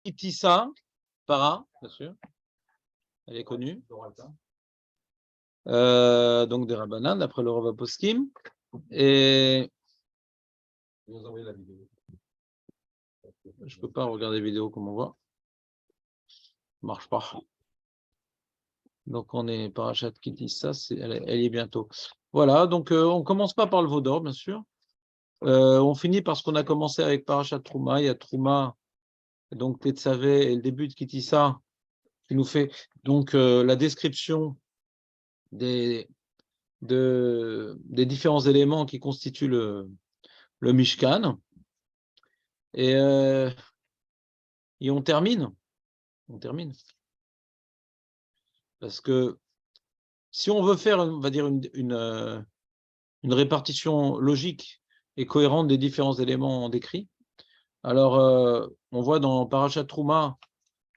Itissa, para, bien sûr, elle est connue. Donc des Rabbanan, d'après le Rav Poskim. Et je ne peux pas regarder vidéo comme on voit. Ça marche pas. Donc on est Parashat Kitissa, elle y est bientôt. Voilà, donc on ne commence pas par le Vaudor, bien sûr. On finit par ce qu'on a commencé avec Parashat Trouma. Il y a Trouma, donc Tetzavé et le début de Kitissa, qui nous fait donc la description des différents éléments qui constituent le Mishkan. Et on termine. Parce que si on veut faire, on va dire, une répartition logique et cohérente des différents éléments décrits, alors on voit dans Parashat Trouma,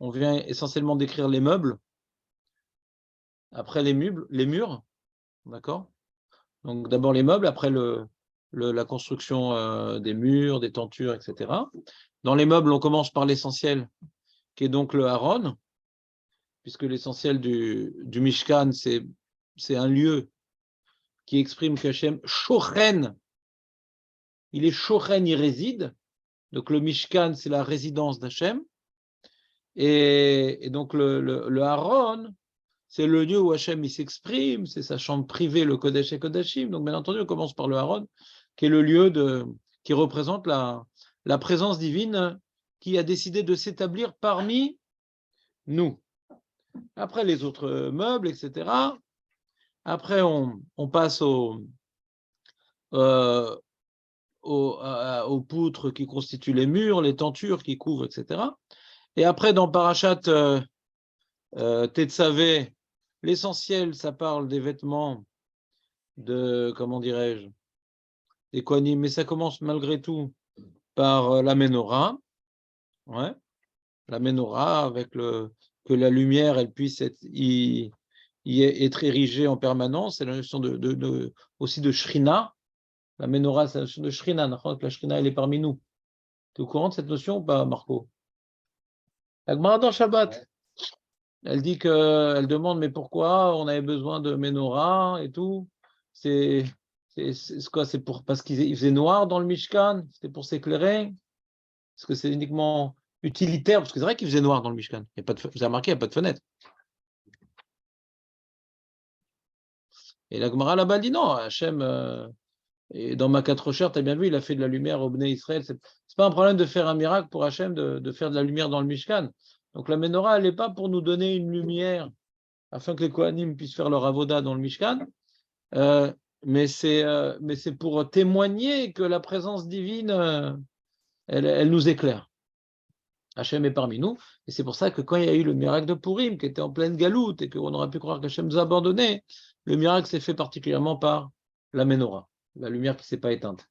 on vient essentiellement décrire les meubles, après les murs, d'accord? Donc d'abord les meubles, après la construction des murs, des tentures, etc. Dans les meubles, on commence par l'essentiel, qui est donc le Haron, puisque l'essentiel du Mishkan, c'est un lieu qui exprime qu'Hachem Shochen, il est Shochen, il réside. Donc le Mishkan, c'est la résidence d'Hachem. Et donc le Haron, c'est le lieu où Hachem il s'exprime, c'est sa chambre privée, le Kodesh et Kodashim. Donc bien entendu, on commence par le Haron, qui est le lieu qui représente la présence divine qui a décidé de s'établir parmi nous. Après les autres meubles, etc. Après, on passe aux poutres qui constituent les murs, les tentures qui couvrent, etc. Et après, dans Parashat Tetzavé, l'essentiel, ça parle des vêtements comment dirais-je, des Kohanim, mais ça commence malgré tout par la Ménorah. Ouais, la Ménorah, avec que la lumière, elle puisse être érigée en permanence. C'est la notion aussi de Shrina. La Ménorah, c'est la notion de Shrina. La Shrina, elle est parmi nous. Tu es au courant de cette notion ou pas, Marco? La Gemara dans Shabbat, elle dit elle demande, mais pourquoi on avait besoin de Ménorah et tout? C'est quoi? C'est parce qu'il faisait noir dans le Mishkan? C'était pour s'éclairer? Est-ce que c'est uniquement utilitaire? Parce que c'est vrai qu'il faisait noir dans le Mishkan. Vous avez remarqué, il n'y a pas de fenêtre. Et la Gemara là-bas dit non, Hachem, et dans ma 4 recherches, tu as bien vu, il a fait de la lumière au Bnei Israël. C'est pas un problème de faire un miracle pour Hachem, de faire de la lumière dans le Mishkan. Donc la Ménorah, elle n'est pas pour nous donner une lumière afin que les Kohanim puissent faire leur avoda dans le Mishkan, mais c'est pour témoigner que la présence divine, elle nous éclaire. Hachem est parmi nous, et c'est pour ça que quand il y a eu le miracle de Purim, qui était en pleine galoute, et qu'on aurait pu croire qu'Hachem nous a abandonnés, le miracle s'est fait particulièrement par la Ménorah, la lumière qui ne s'est pas éteinte.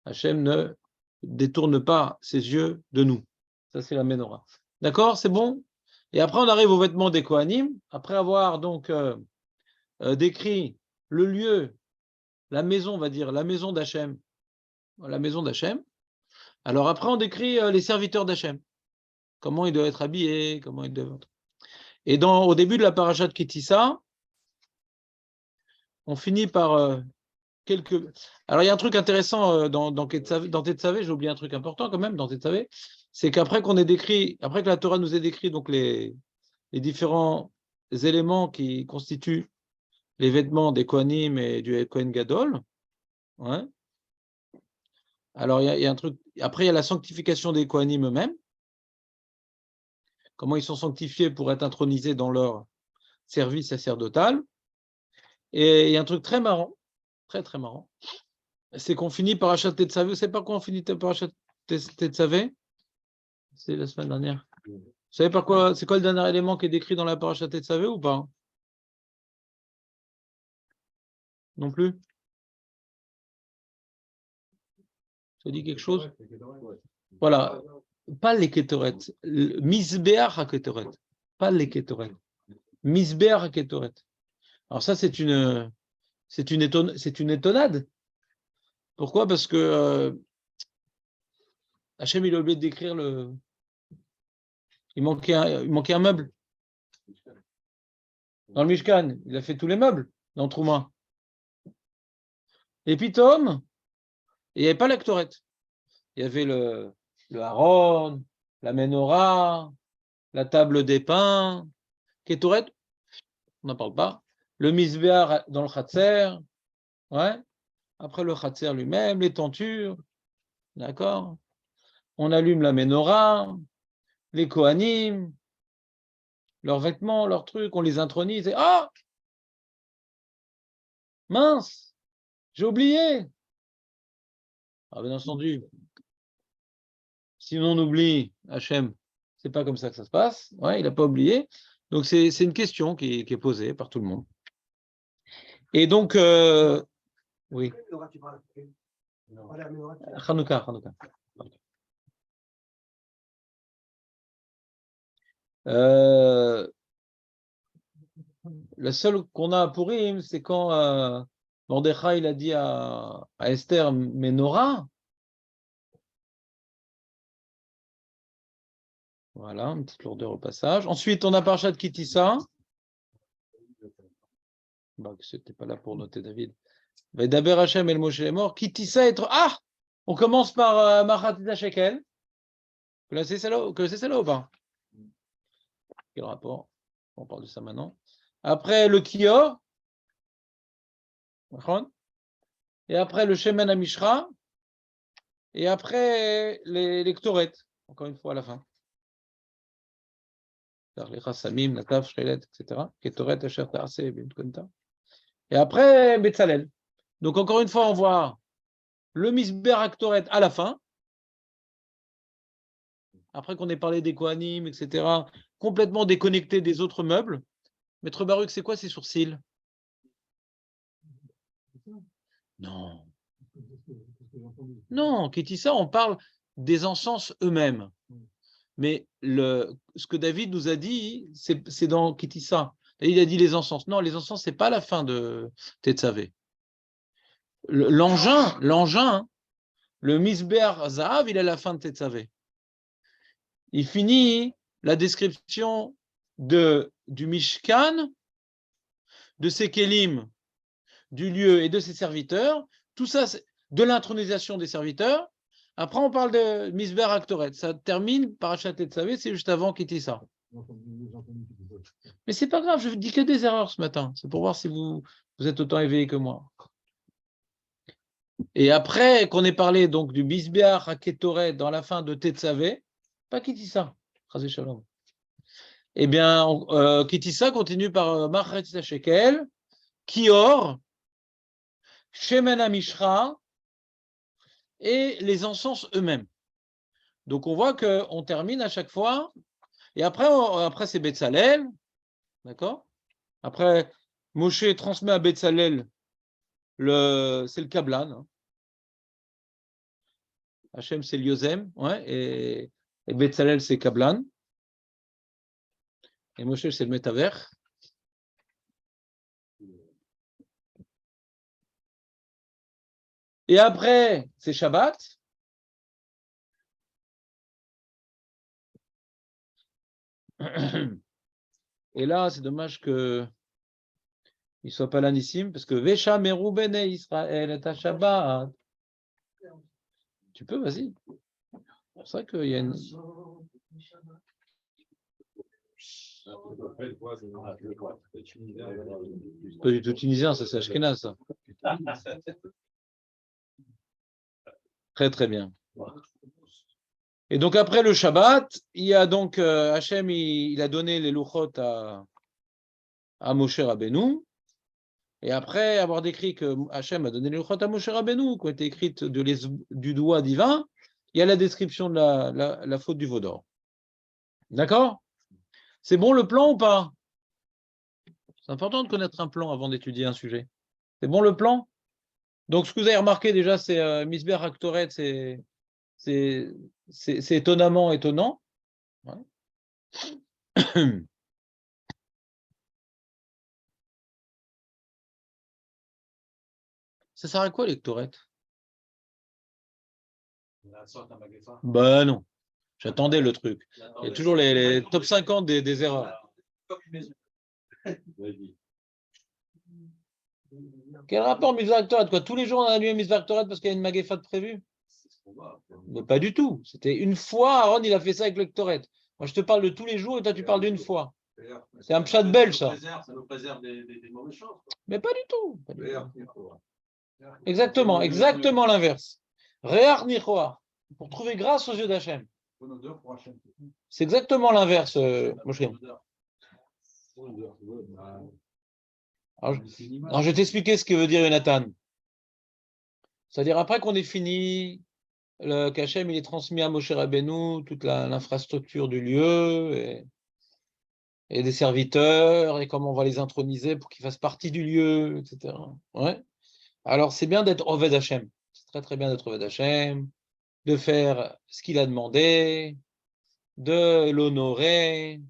Hachem ne détourne pas ses yeux de nous. Ça, c'est la Ménorah. D'accord, c'est bon? Et après, on arrive aux vêtements des Kohanim. Après avoir donc décrit le lieu, la maison, on va dire, la maison d'Hachem. La maison d'Hachem. Alors après, on décrit les serviteurs d'Hachem. Comment ils doivent être habillés, comment ils doivent être. Et au début de la parasha de Kitissa, on finit par quelques. Alors, il y a un truc intéressant dans Tetzavé, j'ai oublié un truc important quand même dans Tetzavé, c'est qu'après après que la Torah nous ait décrit donc les différents éléments qui constituent les vêtements des Kohanim et du Kohen Gadol, ouais. Alors, il y a un truc. Après, il y a la sanctification des Kohanim eux-mêmes, comment ils sont sanctifiés pour être intronisés dans leur service sacerdotal. Et il y a un truc très marrant, très très marrant, c'est qu'on finit par acheter Tetzavé. Vous savez pas quoi on finit par acheter Tetzavé? C'est la semaine dernière. Vous savez par quoi? C'est quoi le dernier élément qui est décrit dans la paracha Tetzavé ou pas? Non plus? Ça dit quelque chose? Voilà. Pas les Ketoret. Misbeach HaKetoret. Pas les Ketoret. Misbeach HaKetoret. Alors ça, c'est une étonnade. Pourquoi? Parce que Hachem, il a oublié de décrire Il manquait un meuble. Dans le Mishkan, il a fait tous les meubles dans Trouma. Et puis Tom, il n'y avait pas la Ktoret. Il y avait le Haron, la Menorah, la table des pains, Ketoret, on n'en parle pas. Le Misbéar dans le Khatser, ouais. Après le Khatser lui-même, les tentures, d'accord. On allume la Menorah, les Kohanim, leurs vêtements, leurs trucs, on les intronise et ah, mince, j'ai oublié. Ah, bien entendu, si on oublie Hachem, c'est pas comme ça que ça se passe. Ouais, il n'a pas oublié. Donc c'est une question qui est posée par tout le monde. Et donc, oui. Hanouka. La seule qu'on a à Purim, c'est quand Mordechai il a dit à Esther Menorah. Voilà, une petite lourdeur au passage. Ensuite, on a Parchat Kitissa. Bah, c'était pas là pour noter David. Daber Hashem El Moshe est mort. Kitissa être. Ah, on commence par Machatita Shekel. Vous connaissez celle-là ou pas? Quel rapport? On parle de ça maintenant. Après le Kior. Et après le Shemen Amishra. Et après les Ktoret. Encore une fois à la fin. Les Chassamim, Natav, Shrelet, etc. Ketoret, Asher, Taase, Bimtkonta. Et après Betzalel. Donc encore une fois, on voit le Misber Aktoret à la fin. Après qu'on ait parlé des Kohanim, etc., complètement déconnecté des autres meubles. Maître Baruch, c'est quoi ces sourcils? Non. Non, Kétissa, on parle des encens eux-mêmes. Mais ce que David nous a dit, c'est dans Kétissa. Il a dit les encens. Non, les encens, c'est pas la fin de Tetzavé. L'engin, le Misber Zahav, il est à la fin de Tetzavé. Il finit la description du Mishkan, de ses Kélim, du lieu et de ses serviteurs. Tout ça, c'est de l'intronisation des serviteurs. Après, on parle de Misber Aktoret. Ça termine par Achat Tetzavé, c'est juste avant Kitissa. Mais c'est pas grave, je dis que des erreurs ce matin. C'est pour voir si vous êtes autant éveillé que moi. Et après qu'on ait parlé donc du Misber Aketoret dans la fin de Tetzavé, pas Kitissa. Chazé Shalom. Eh bien, Kitissa continue par Machatita Shekel, Kior, Shemen Amishra et les encens eux-mêmes. Donc on voit qu'on termine à chaque fois, et après c'est Betzalel, d'accord? Après, Moshe transmet à Betzalel, c'est le Kablan. Hein. Hachem c'est Liozem, ouais, et Betzalel c'est Kablan. Et Moshe c'est le Metaver. Et après, c'est Shabbat. Et là, c'est dommage qu'il ne soit pas là Nissim, parce que Vesha Meru Bene Israël et Shabbat. Tu peux, vas-y. C'est pour ça qu'il y a une. Pas du tout tunisien, ça c'est Ashkenaz, ça. Très très bien. Et donc après le Shabbat, il y a donc Hachem, il a donné les louchot à Moshe Rabbeinu. Et après avoir décrit que Hachem a donné les louchot à Moshe Rabbeinu, qui ont été écrites du doigt divin, il y a la description de la faute du veau d'or. D'accord? C'est bon le plan ou pas? C'est important de connaître un plan avant d'étudier un sujet. C'est bon le plan? Donc ce que vous avez remarqué déjà, c'est Misber Aktoret, c'est étonnamment étonnant. Ouais. Ça sert à quoi les Ktoret? Ben non. J'attendais le truc. Il y a toujours les top 50 des erreurs. Quel rapport Mitzvah Torah, quoi? Tous les jours, on a allumé Mitzvah Torah parce qu'il y a une maguefat prévue? Mais pas du tout. C'était une fois, Aaron, il a fait ça avec le Ktoret. Moi, je te parle de tous les jours et toi, tu parles d'une fois. C'est un pshat belge, ça. Ça nous préserve des mauvaises choses. Mais pas du tout. Pas du tout. Exactement l'inverse. Réar Nichoar, pour trouver grâce aux yeux d'Hachem. C'est exactement l'inverse, Moshe. Alors, je vais t'expliquer ce que veut dire Jonathan. C'est-à-dire, après qu'on ait fini, qu'Hachem il est transmis à Moshe Rabbeinu, toute l'infrastructure du lieu, et des serviteurs, et comment on va les introniser pour qu'ils fassent partie du lieu, etc. Ouais. Alors, c'est bien d'être Oved Hachem. C'est très, très bien d'être Oved Hachem, de faire ce qu'il a demandé, de l'honorer,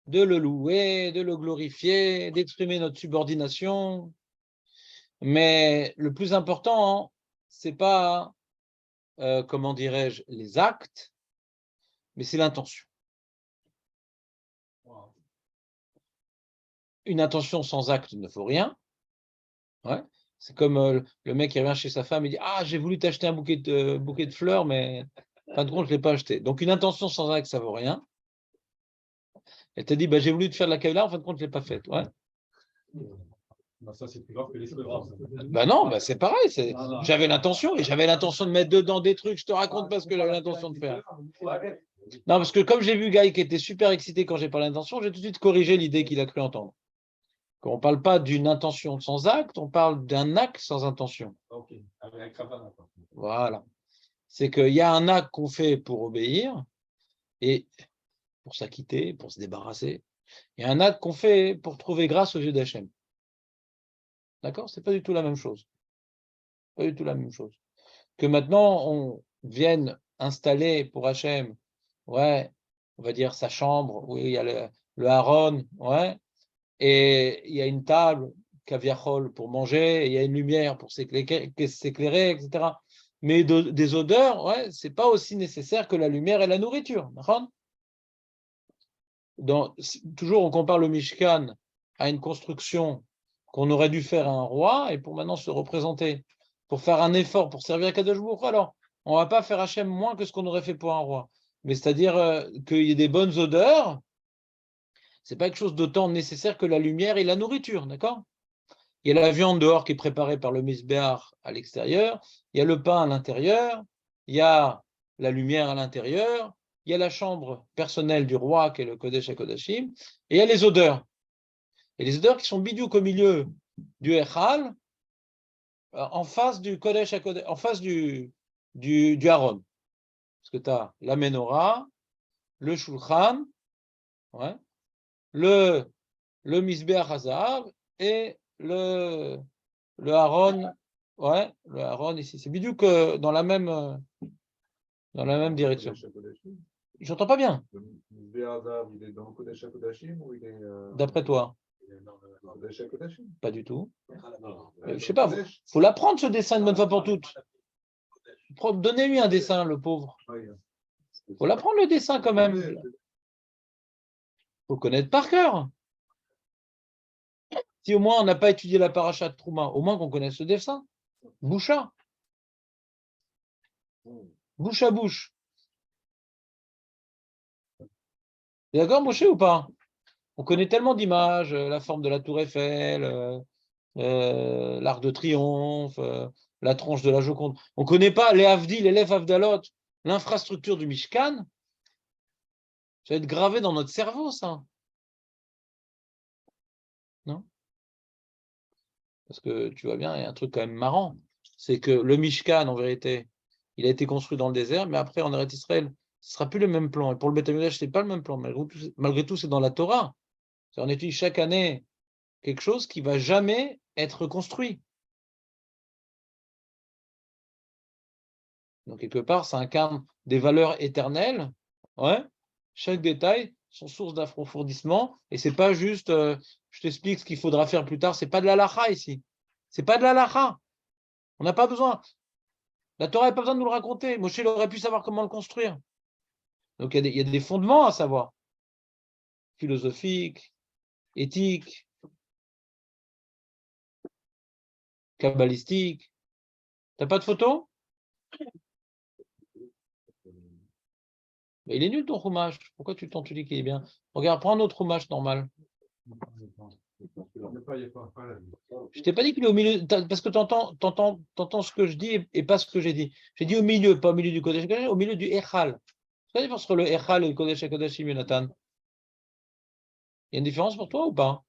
de le louer, de le glorifier, d'exprimer notre subordination. Mais le plus important, c'est pas, comment dirais-je, les actes, mais c'est l'intention. Une intention sans acte ne vaut rien. Ouais. C'est comme le mec qui revient chez sa femme et dit « Ah, j'ai voulu t'acheter un bouquet de fleurs, mais en fin de compte, je ne l'ai pas acheté. » Donc, une intention sans acte, ça ne vaut rien. Elle t'a dit bah, « J'ai voulu te faire de la caïla, en fin de compte, je ne l'ai pas faite. » Ouais. Bah, ça, c'est plus grave que les fleurs. Ben non, c'est pareil. J'avais l'intention et j'avais l'intention de mettre dedans des trucs. Je te raconte pas ce que j'avais l'intention de faire. Non, parce que comme j'ai vu Guy qui était super excité quand j'ai parlé d'intention, j'ai tout de suite corrigé l'idée qu'il a cru entendre. On ne parle pas d'une intention sans acte, on parle d'un acte sans intention. Ok, avec un voilà. C'est qu'il y a un acte qu'on fait pour obéir et pour s'acquitter, pour se débarrasser. Et un acte qu'on fait pour trouver grâce aux yeux d'Hachem. D'accord? C'est pas du tout la même chose. Pas du tout la même chose. Que maintenant, on vienne installer pour Hachem, ouais, on va dire sa chambre, où il y a le Haron, ouais, et il y a une table, kaviachol, pour manger, et il y a une lumière pour s'éclairer, etc. Mais des odeurs, ouais, c'est pas aussi nécessaire que la lumière et la nourriture. Toujours, on compare le Mishkan à une construction qu'on aurait dû faire à un roi, et pour maintenant se représenter, pour faire un effort, pour servir à Kadosh Baruch Hu. Alors, on ne va pas faire Hachem moins que ce qu'on aurait fait pour un roi. Mais c'est-à-dire qu'il y ait des bonnes odeurs, c'est pas quelque chose d'autant nécessaire que la lumière et la nourriture, d'accord? Il y a la viande dehors qui est préparée par le misbéach à l'extérieur, il y a le pain à l'intérieur, il y a la lumière à l'intérieur, il y a la chambre personnelle du roi qui est le Kodesh HaKodashim, et il y a les odeurs. Et les odeurs qui sont bidiouk au milieu du Echal, en face du Kodesh HaKodesh, en face du Haron. Parce que tu as la Menorah, le Shulchan, ouais, le Misbéach HaZahav et le Haron, ouais, le Haron ici. C'est bidiouk dans la même direction. J'entends pas bien. Le Misbéach, il est dans le Kodesh HaKodashim ou il est. D'après toi? Dans le Kodesh HaKodashim. Pas du tout. Je sais pas, faut l'apprendre ce dessin une bonne fois pour toutes. Donnez-lui un dessin, le pauvre. Faut l'apprendre le dessin quand même. Faut le connaître par cœur. Si au moins on n'a pas étudié la paracha de Trouma, au moins qu'on connaisse ce dessin. Boucha. Bouche à bouche. D'accord, Moshe, ou pas? On connaît tellement d'images, la forme de la tour Eiffel, l'arc de triomphe, la tronche de la Joconde. On ne connaît pas les Havdil, les Lev Havdalot, l'infrastructure du Mishkan. Ça va être gravé dans notre cerveau, ça. Non? Parce que tu vois bien, il y a un truc quand même marrant. C'est que le Mishkan, en vérité, il a été construit dans le désert, mais après, en Eretz Israël, ce ne sera plus le même plan. Et pour le Beth Amikdash, ce n'est pas le même plan. Malgré tout, c'est dans la Torah. On étudie chaque année quelque chose qui ne va jamais être construit. Donc, quelque part, ça incarne des valeurs éternelles. Ouais. Chaque détail sont source d'approfondissement. Et ce n'est pas juste, je t'explique ce qu'il faudra faire plus tard. Ce n'est pas de l'halakha ici. Ce n'est pas de l'halakha. On n'a pas besoin. La Torah n'a pas besoin de nous le raconter. Moshe aurait pu savoir comment le construire. Donc, il y a des fondements à savoir, philosophiques, éthiques, kabbalistiques. T'as pas de photo? Mais il est nul ton chumash. Pourquoi tu dis qu'il est bien? Regarde, prends un autre chumash normal. Je t'ai pas dit qu'il est au milieu, parce que t'entends ce que je dis et pas ce que j'ai dit. J'ai dit au milieu, pas au milieu du Kodesh HaKodashim, au milieu du Echal. Quelle est la différence entre le Echal et le Kodesh HaKodashim, Jonathan? Il y a une différence pour toi ou pas?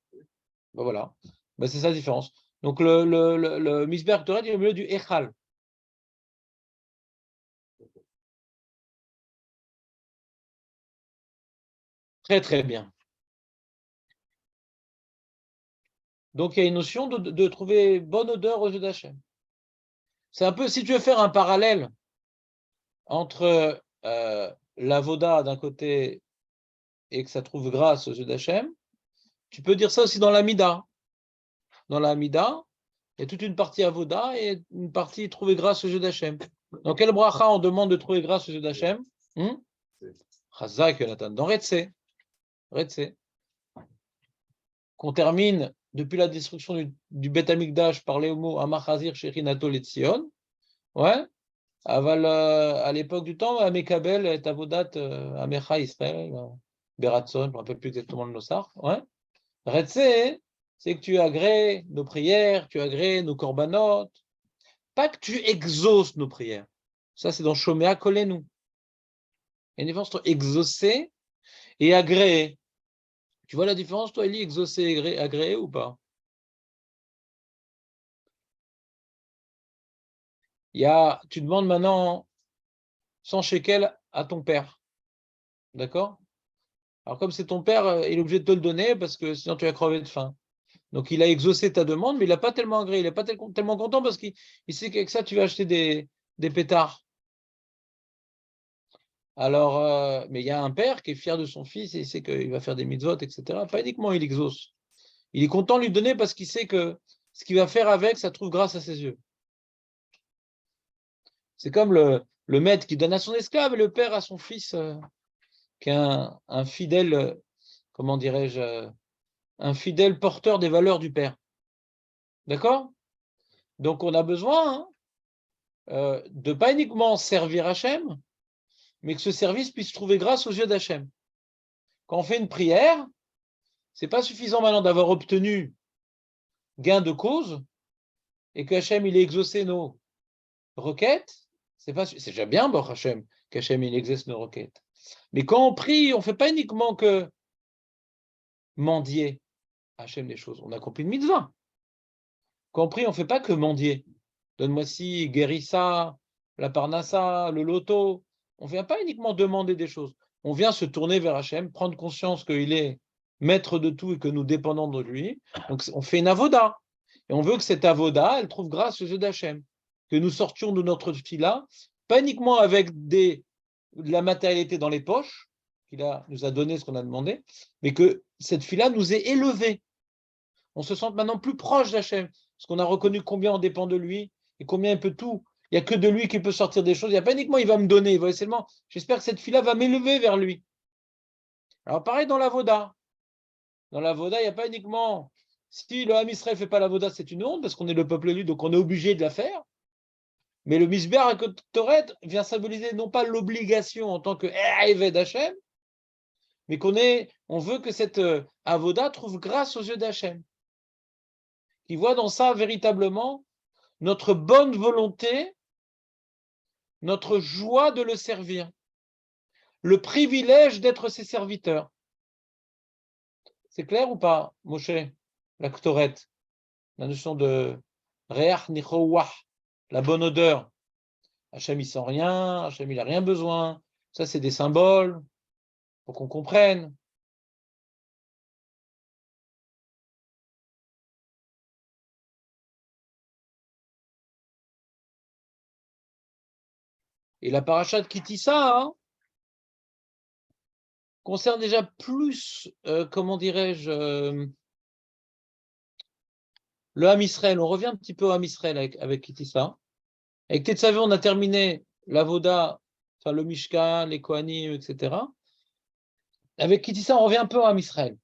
Ben voilà. Ben c'est ça la différence. Donc le Misber Torah est au milieu du Echal. Très très bien. Donc il y a une notion de trouver bonne odeur aux yeux d'Hachem. C'est un peu, si tu veux faire un parallèle entre l'avoda d'un côté et que ça trouve grâce aux yeux d'Hachem, tu peux dire ça aussi dans l'Amida. Dans l'Amida, il y a toute une partie avoda et une partie trouver grâce aux yeux d'Hachem. Dans quel bracha on demande de trouver grâce aux yeux d'Hachem? Chazak, Jonathan. Dans Retse. Qu'on termine depuis la destruction du Beth Amikdash par les mots Amachazir Shechinato Letzion. Ouais. Aval, à l'époque du temps, Amekabel et Avodat Amecha Israël, Beratson, je ne me rappelle plus exactement le Nossar. Ouais. Retse, c'est que tu agrées nos prières, tu agrées nos korbanot. Pas que tu exauces nos prières. Ça, c'est dans Shomea Kolenu. Il y a une différence entre exaucer et agréer. Tu vois la différence, toi, Eli, exaucer et agréer ou pas? Tu demandes maintenant 100 shekels à ton père. D'accord? Alors, comme c'est ton père, il est obligé de te le donner parce que sinon tu vas crever de faim. Donc, il a exaucé ta demande, mais il n'a pas tellement agréé. Il n'est pas tellement content parce qu'il sait qu'avec ça, tu vas acheter des pétards. Alors, mais il y a un père qui est fier de son fils et il sait qu'il va faire des mitzvot, etc. Pas uniquement il exauce. Il est content de lui donner parce qu'il sait que ce qu'il va faire avec, ça trouve grâce à ses yeux. C'est comme le maître qui donne à son esclave et le père à son fils, qui est un fidèle, comment dirais-je, un fidèle porteur des valeurs du père. D'accord? Donc on a besoin de pas uniquement servir Hachem, mais que ce service puisse trouver grâce aux yeux d'Hachem. Quand on fait une prière, c'est pas suffisant maintenant d'avoir obtenu gain de cause et que Hachem il ait exaucé nos requêtes. C'est déjà bien, bon, Hachem, qu'Hachem il exauce nos requêtes. Mais quand on prie, on ne fait pas uniquement que mendier Hachem des choses. On accomplit une mitzvah. Quand on prie, on ne fait pas que mendier. Donne-moi ci, guéris ça, la parnassa, le loto. On ne vient pas uniquement demander des choses. On vient se tourner vers Hachem, prendre conscience qu'il est maître de tout et que nous dépendons de lui. Donc, on fait une avoda. Et on veut que cette avoda, elle trouve grâce aux yeux d'Hachem. Que nous sortions de notre fila, pas uniquement avec de la matérialité dans les poches, qu'il nous a donné ce qu'on a demandé, mais que cette fila nous ait élevés. On se sent maintenant plus proche d'Hachem, parce qu'on a reconnu combien on dépend de lui et combien il peut tout. Il n'y a que de lui qui peut sortir des choses. Il n'y a pas uniquement il va me donner, il va seulement, j'espère que cette fille-là va m'élever vers lui. Alors pareil dans la Voda. Dans la Voda, il n'y a pas uniquement, si le Ham Israël ne fait pas la Voda, c'est une honte, parce qu'on est le peuple élu, donc on est obligé de la faire. Mais le Misber à Toret vient symboliser non pas l'obligation en tant que Eved d'Hachem, mais on veut que cette Avoda trouve grâce aux yeux d'Hachem. Qui voit dans ça véritablement notre bonne volonté, notre joie de le servir, le privilège d'être ses serviteurs. C'est clair ou pas, Moshe, la Ktoret, la notion de Reach Nichowah, la bonne odeur. Hachem, il sent rien, Hachem, il n'a rien besoin. Ça, c'est des symboles pour qu'on comprenne. Et la paracha de Kitissa concerne déjà plus, comment dirais-je, le Ham Israël. On revient un petit peu au Ham Israël avec Kitissa. Avec Tetzavé, on a terminé l'Avoda enfin le Mishkan, les Kohanim, etc. Avec qui dit ça, on revient un peu à Israël.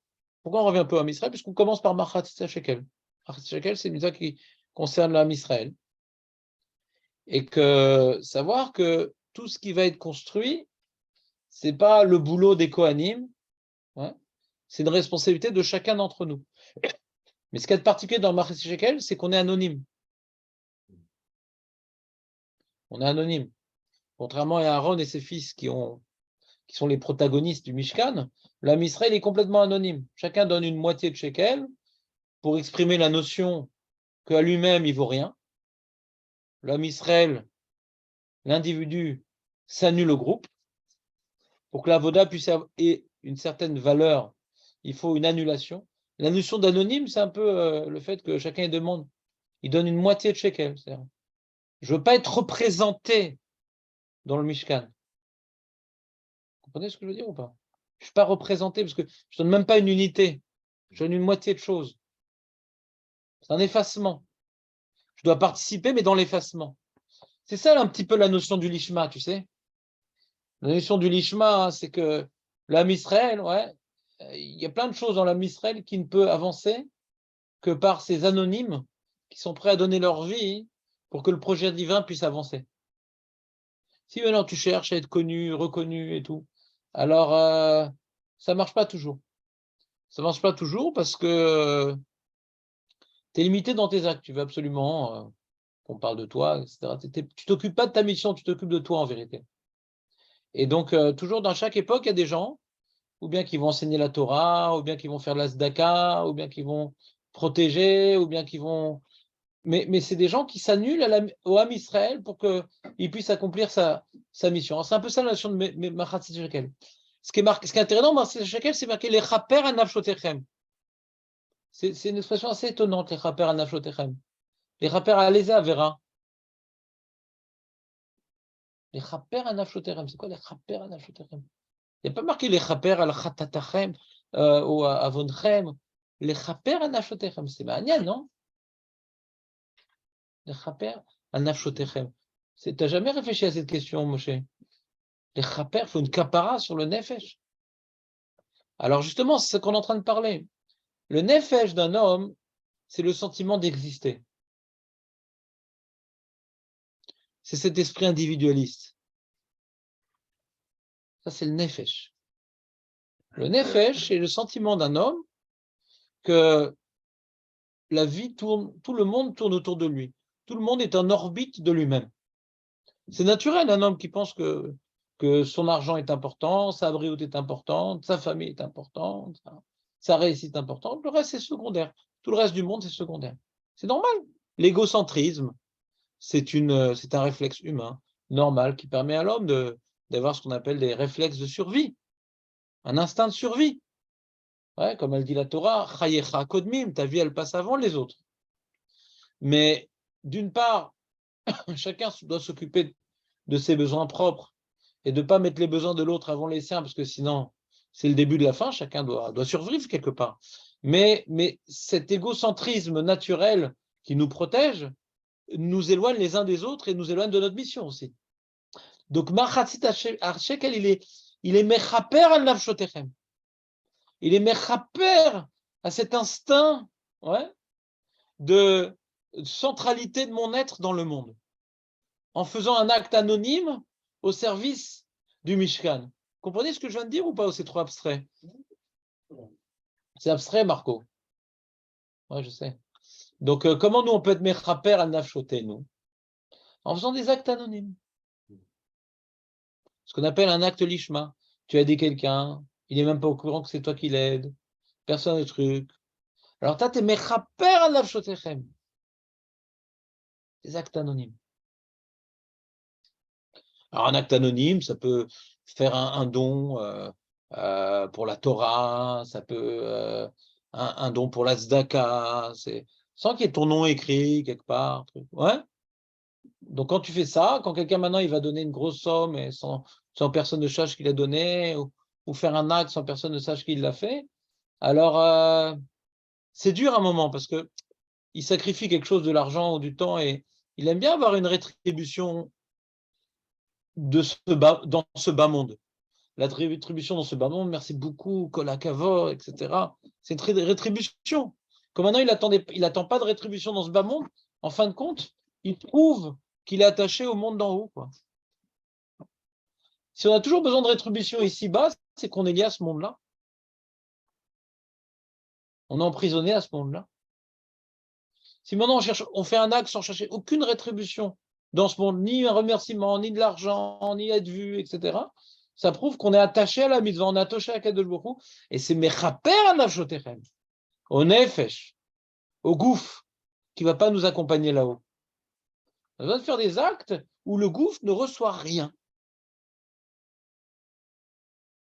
Pourquoi on revient un peu à Israël? Puisqu'on commence par Machatzit Shekel. Machatzit Shekel, c'est une mitzvah qui concerne l'âme Israël. Et que savoir que tout ce qui va être construit, c'est pas le boulot des Kohanim, ouais, c'est une responsabilité de chacun d'entre nous. Mais ce qui est particulier dans Machatzit Shekel, c'est qu'on est anonyme. On est anonyme. Contrairement à Aaron et ses fils qui sont les protagonistes du Mishkan, l'âme Israël est complètement anonyme. Chacun donne une moitié de shekel pour exprimer la notion qu'à lui-même, il vaut rien. L'homme Israël, l'individu, s'annule au groupe. Pour que l'avoda puisse avoir une certaine valeur, il faut une annulation. La notion d'anonyme, c'est un peu le fait que chacun demande. Il donne une moitié de shekel. Je ne veux pas être représenté dans le Mishkan. Vous comprenez ce que je veux dire ou pas? Je ne suis pas représenté parce que je ne donne même pas une unité. Je donne une moitié de chose. C'est un effacement. Je dois participer, mais dans l'effacement. C'est ça un petit peu la notion du lishma, tu sais. La notion du lishma, c'est que l'âme Israël, ouais, il y a plein de choses dans l'âme Israël qui ne peut avancer que par ces anonymes qui sont prêts à donner leur vie pour que le projet divin puisse avancer. Si maintenant tu cherches à être connu, reconnu et tout, alors ça ne marche pas toujours. Ça ne marche pas toujours parce que tu es limité dans tes actes. Tu veux absolument qu'on parle de toi, etc. Tu t'occupes pas de ta mission, tu t'occupes de toi en vérité. Et donc, toujours dans chaque époque, il y a des gens, ou bien qui vont enseigner la Torah, ou bien qui vont faire la Tzedaka, ou bien qui vont protéger, ou bien qui vont... Mais c'est des gens qui s'annulent au Ham Israël pour qu'il puisse accomplir sa mission. C'est un peu ça la notion de Machatzit Shekel. Ce qui est intéressant dans Machatzit Shekel, c'est marqué les chaper anafshotechem. C'est une expression assez étonnante, les chaper anafshotechem. Les chaper aléza vera. Les chaper anafshotechem, c'est quoi les chaper anafshotechem? Il n'y a pas marqué les chaper al chatatachem ou avonchem. Les chaper anafshotechem, c'est manial, non? Les chaper anafshotechem. Tu n'as jamais réfléchi à cette question, Moshe? Les chaper, il faut une kapara sur le nefesh. Alors justement, c'est ce qu'on est en train de parler. Le nefesh d'un homme, c'est le sentiment d'exister. C'est cet esprit individualiste. Ça, c'est le nefesh. Le nefesh, c'est le sentiment d'un homme que la vie tourne, tout le monde tourne autour de lui. Tout le monde est en orbite de lui-même. C'est naturel, un homme qui pense que son argent est important, sa brioute est importante, sa famille est importante, sa réussite est importante, le reste c'est secondaire. Tout le reste du monde c'est secondaire. C'est normal. L'égocentrisme, c'est un réflexe humain normal qui permet à l'homme d'avoir ce qu'on appelle des réflexes de survie, un instinct de survie. Ouais, comme elle dit la Torah, Chayecha Kodmim, ta vie elle passe avant les autres. Mais d'une part, chacun doit s'occuper de ses besoins propres et de ne pas mettre les besoins de l'autre avant les siens, parce que sinon, c'est le début de la fin, chacun doit survivre quelque part. Mais cet égocentrisme naturel qui nous protège nous éloigne les uns des autres et nous éloigne de notre mission aussi. Donc, Machatzit Shekel, il est mechaper al nafshotechem. Il est mechaper à cet instinct, ouais, de centralité de mon être dans le monde, en faisant un acte anonyme au service du Mishkan. Comprenez ce que je viens de dire ou pas, ou c'est trop abstrait? C'est abstrait, Marco. Ouais, je sais. Donc, comment nous, on peut être mechaper al nafshotenu? En faisant des actes anonymes. Ce qu'on appelle un acte lishma. Tu as aidé quelqu'un, il n'est même pas au courant que c'est toi qui l'aides, personne ne truc. Alors, tu es mechaper al nafshotechem. Des actes anonymes. Alors, un acte anonyme, ça peut faire un don pour la Torah, ça peut un don pour la Tzedaka, sans qu'il y ait ton nom écrit quelque part. Ouais. Donc, quand tu fais ça, quand quelqu'un maintenant il va donner une grosse somme et sans personne ne sache qu'il a donné, ou faire un acte sans personne ne sache qu'il l'a fait, alors c'est dur à un moment parce que il sacrifie quelque chose de l'argent ou du temps et il aime bien avoir une rétribution dans ce bas monde. La rétribution dans ce bas monde, merci beaucoup, Kolakavor, etc. C'est une rétribution. Comme maintenant, il n'attend pas de rétribution dans ce bas monde, en fin de compte, il prouve qu'il est attaché au monde d'en haut, quoi. Si on a toujours besoin de rétribution ici-bas, c'est qu'on est lié à ce monde-là. On est emprisonné à ce monde-là. Si maintenant on fait un acte sans chercher aucune rétribution dans ce monde, ni un remerciement, ni de l'argent, ni être vu, etc., ça prouve qu'on est attaché à la mitzvah, on est attaché à Kadosh Baruch Hu, et c'est mechaper nafshotechem, au nefesh, au gouffre, qui ne va pas nous accompagner là-haut. On va faire des actes où le gouffre ne reçoit rien.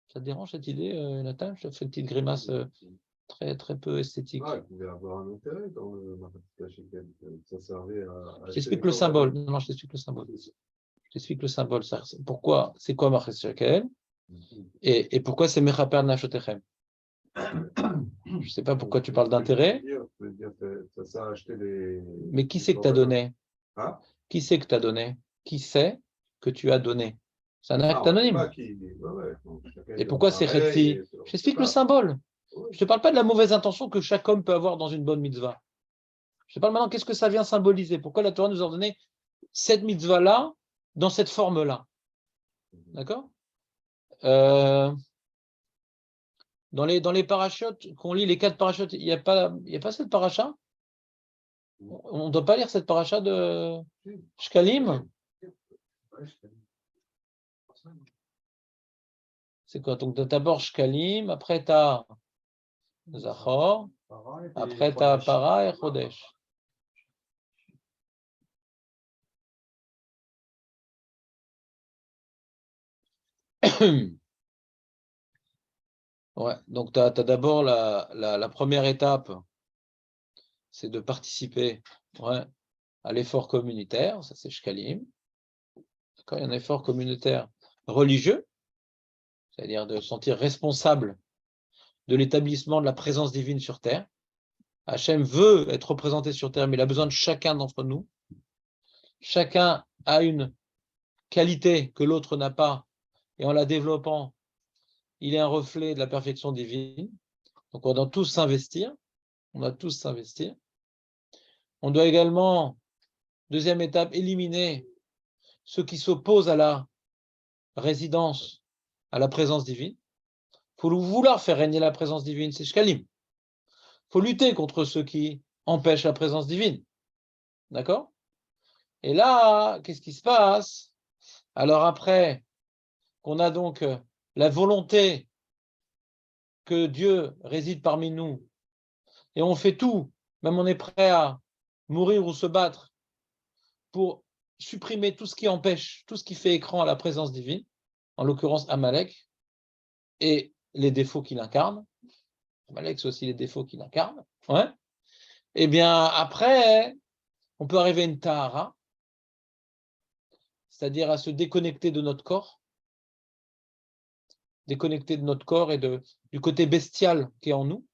Ça te dérange cette idée, Nathan? Je te fais une petite grimace très, très peu esthétique. Ah, il pouvait avoir un intérêt dans le marketing. Ça servait à. Je t'explique le symbole. Non, je t'explique le symbole. Je t'explique le symbole. Pourquoi, c'est quoi Marchet Shekel et pourquoi c'est Mechaper Nashotechem. Je ne sais pas pourquoi tu parles d'intérêt. Ça sert à acheter les. Mais qui c'est que tu as donné? Hein? Qui c'est que tu as donné? Qui c'est que tu as donné? C'est un acte anonyme. Et pourquoi c'est Chetzi? Je t'explique le symbole. Je ne te parle pas de la mauvaise intention que chaque homme peut avoir dans une bonne mitzvah. Je te parle maintenant, qu'est-ce que ça vient symboliser? Pourquoi la Torah nous a ordonné cette mitzvah-là dans cette forme-là? D'accord? Dans les parachutes, qu'on lit les 4 parachutes, il n'y a pas cette paracha? On ne doit pas lire cette paracha de Shkalim? C'est quoi? Donc d'abord Shkalim, après tu as Zachor, après tu as Para et Chodesh. Ouais, donc tu as d'abord la première étape, c'est de participer à l'effort communautaire, ça c'est Shkalim. Quand il y a un effort communautaire religieux, c'est-à-dire de se sentir responsable de l'établissement de la présence divine sur terre. Hachem veut être représenté sur terre, mais il a besoin de chacun d'entre nous. Chacun a une qualité que l'autre n'a pas, et en la développant, il est un reflet de la perfection divine. Donc on doit tous s'investir. On doit tous s'investir. On doit également, deuxième étape, éliminer ceux qui s'opposent à la résidence, à la présence divine. Il faut vouloir faire régner la présence divine, c'est Shkalim. Il faut lutter contre ceux qui empêchent la présence divine. D'accord? Et là, qu'est-ce qui se passe? Alors après qu'on a donc la volonté que Dieu réside parmi nous, et on fait tout, même on est prêt à mourir ou se battre pour supprimer tout ce qui empêche, tout ce qui fait écran à la présence divine, en l'occurrence Amalek, et les défauts qu'il incarne. Amalek, c'est aussi les défauts qu'il incarne. Ouais. Eh bien, après, on peut arriver à une tahara, c'est-à-dire à se déconnecter de notre corps, déconnecter de notre corps et du côté bestial qui est en nous.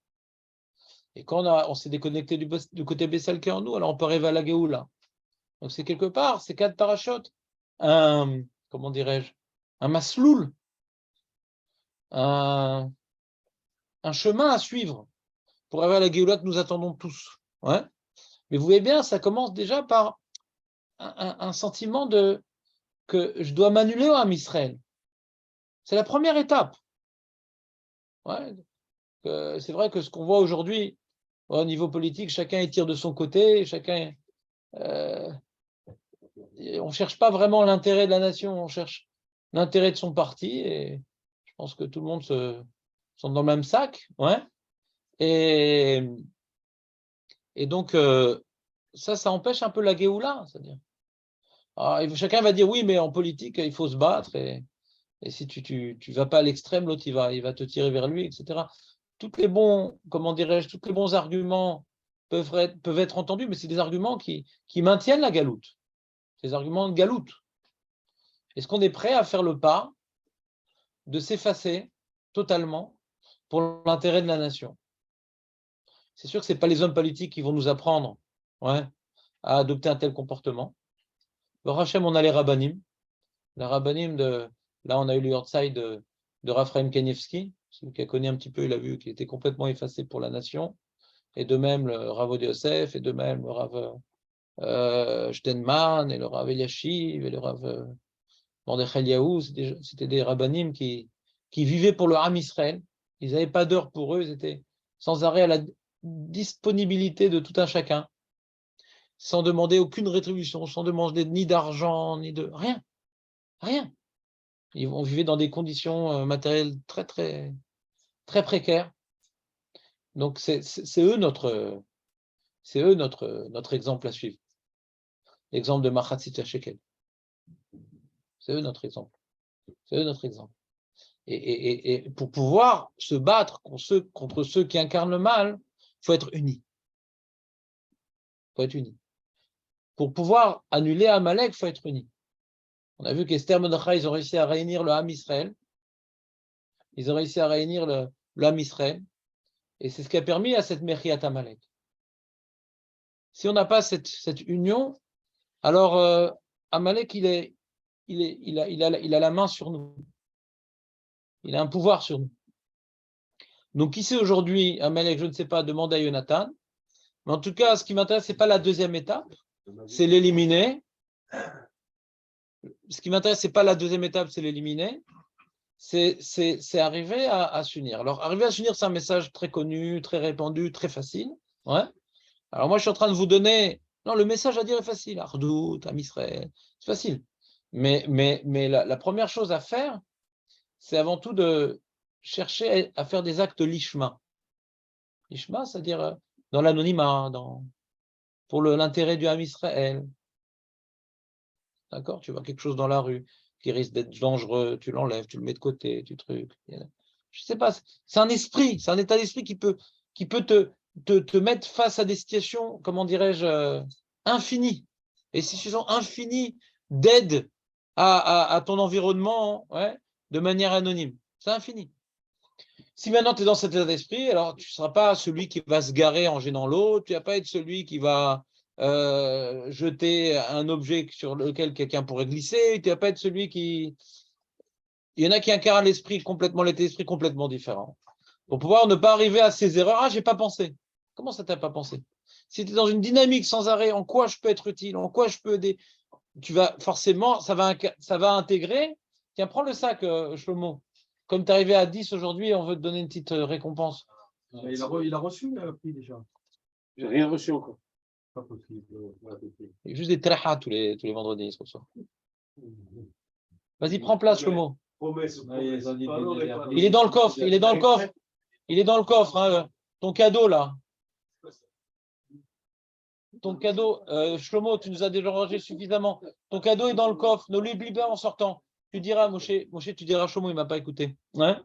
Et quand on s'est déconnecté du côté bestial qui est en nous, alors on peut arriver à la Géoula. Donc c'est quelque part, ces 4 parachutes, comment dirais-je, un masloul, un chemin à suivre pour arriver à la Géoula que nous attendons tous. Ouais. Mais vous voyez bien, ça commence déjà par un sentiment que je dois m'annuler au Ham Israël. C'est la première étape. Ouais. C'est vrai que ce qu'on voit aujourd'hui au niveau politique, chacun tire de son côté, chacun. On ne cherche pas vraiment l'intérêt de la nation, on cherche l'intérêt de son parti, et je pense que tout le monde sont dans le même sac. Ouais. Et donc, ça empêche un peu la Géoula. C'est-à-dire. Alors, chacun va dire oui, mais en politique, il faut se battre, et si tu vas pas à l'extrême, l'autre, il va te tirer vers lui, etc. Tous les bons arguments peuvent être entendus, mais c'est des arguments qui maintiennent la galoute. C'est des arguments de galoute. Est-ce qu'on est prêt à faire le pas de s'effacer totalement pour l'intérêt de la nation? C'est sûr que ce n'est pas les hommes politiques qui vont nous apprendre à adopter un tel comportement. Au Hachem, on a les rabbanim la rabbanim là on a eu le Yortzai de Raphaël Kanievski, celui qui a connu un petit peu, il a vu qu'il était complètement effacé pour la nation, et de même le Rav Odia Yosef, et de même le Rav Steinman, et le Rav Eliashiv, et le Rav Mordechai Eliaou, c'était des rabbanim qui vivaient pour le Ham Israël, ils n'avaient pas d'heure pour eux, ils étaient sans arrêt à la disponibilité de tout un chacun, sans demander aucune rétribution, sans demander ni d'argent, ni de rien. Rien. On vivait dans des conditions matérielles très, très, très précaires. Donc, c'est eux notre exemple à suivre. L'exemple de Machatzit Shekel. C'est eux notre exemple. C'est eux notre exemple. Et pour pouvoir se battre contre ceux qui incarnent le mal, il faut être unis. Il faut être unis. Pour pouvoir annuler Amalek, il faut être unis. On a vu qu'Esther Mordechai, ils ont réussi à réunir le Ham Israël. Ils ont réussi à réunir le Ham Israël. Et c'est ce qui a permis à cette Mechiat Amalek. Si on n'a pas cette union, alors Amalek, il a la main sur nous. Il a un pouvoir sur nous. Donc ici aujourd'hui, Amalek, je ne sais pas, demande à Jonathan. Mais en tout cas, ce qui m'intéresse, ce n'est pas la deuxième étape, c'est l'éliminer. Ce qui m'intéresse, ce n'est pas la deuxième étape, c'est l'éliminer. C'est arriver à s'unir. Alors, arriver à s'unir, c'est un message très connu, très répandu, très facile. Ouais. Alors, moi, je suis en train de vous donner... Non, le message à dire est facile. Ardout, Am Israël, c'est facile. Mais la première chose à faire, c'est avant tout de chercher à faire des actes lishma. Lishma, c'est-à-dire dans l'anonymat, pour l'intérêt du Am Israël. D'accord? Tu vois quelque chose dans la rue qui risque d'être dangereux, tu l'enlèves, tu le mets de côté, tu trucs. Je sais pas, c'est un esprit, c'est un état d'esprit qui peut te mettre face à des situations, comment dirais-je, infinies. Et si tu sens infini d'aide à ton environnement, ouais, de manière anonyme. C'est infini. Si maintenant tu es dans cet état d'esprit, alors tu ne seras pas celui qui va se garer en gênant l'autre, tu ne vas pas être celui qui va jeter un objet sur lequel quelqu'un pourrait glisser, tu ne vas pas être celui qui... Il y en a qui incarnent l'esprit complètement, l'état d'esprit complètement différent. Pour pouvoir ne pas arriver à ces erreurs, j'ai pas pensé. Comment ça t'as pas pensé? Si tu es dans une dynamique sans arrêt, en quoi je peux être utile, en quoi je peux aider, tu vas forcément, ça va intégrer. Tiens, prends le sac, Shlomo. Comme tu es arrivé à 10 aujourd'hui, on veut te donner une petite récompense. Il a reçu le prix déjà. J'ai rien reçu encore. Pas possible. Il y a juste des trahas tous les vendredis, ce soir. Vas-y, prends place, Shlomo. Il est dans le coffre, il est dans le coffre. Il est dans le coffre, hein, ton cadeau là. Ton cadeau, Shlomo, tu nous as déjà rangé suffisamment. Ton cadeau est dans le coffre, ne l'oublie pas en sortant. Tu diras, Moshe, tu diras, Shlomo, il ne m'a pas écouté. Ouais.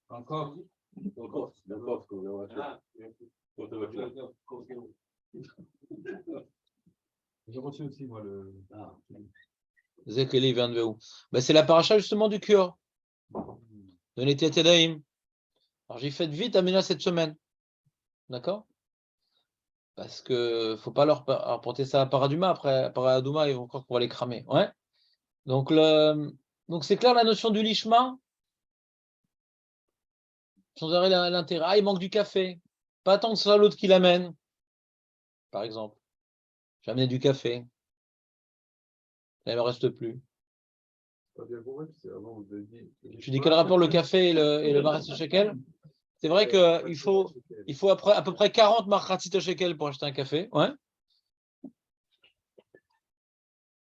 Encore. J'ai reçu aussi, moi, le. Zekeli vient de où? C'est la paracha justement du Kior, de Netiat Yadayim. Alors j'ai fait vite Amina cette semaine. D'accord? Parce que ne faut pas leur porter ça à Paraduma. Après, à Paraduma, ils vont encore pouvoir les cramer. Ouais. Donc c'est clair la notion du lishma. Sans arrêt l'intérêt. Ah, il manque du café. Pas attendre que ce soit l'autre qui l'amène. Par exemple. J'ai amené du café. Là, il ne me reste plus. Tu dis quel rapport le café et le maratzi shekel? C'est vrai qu'il faut à peu près 40 maratzi shekel pour acheter un café. Ouais.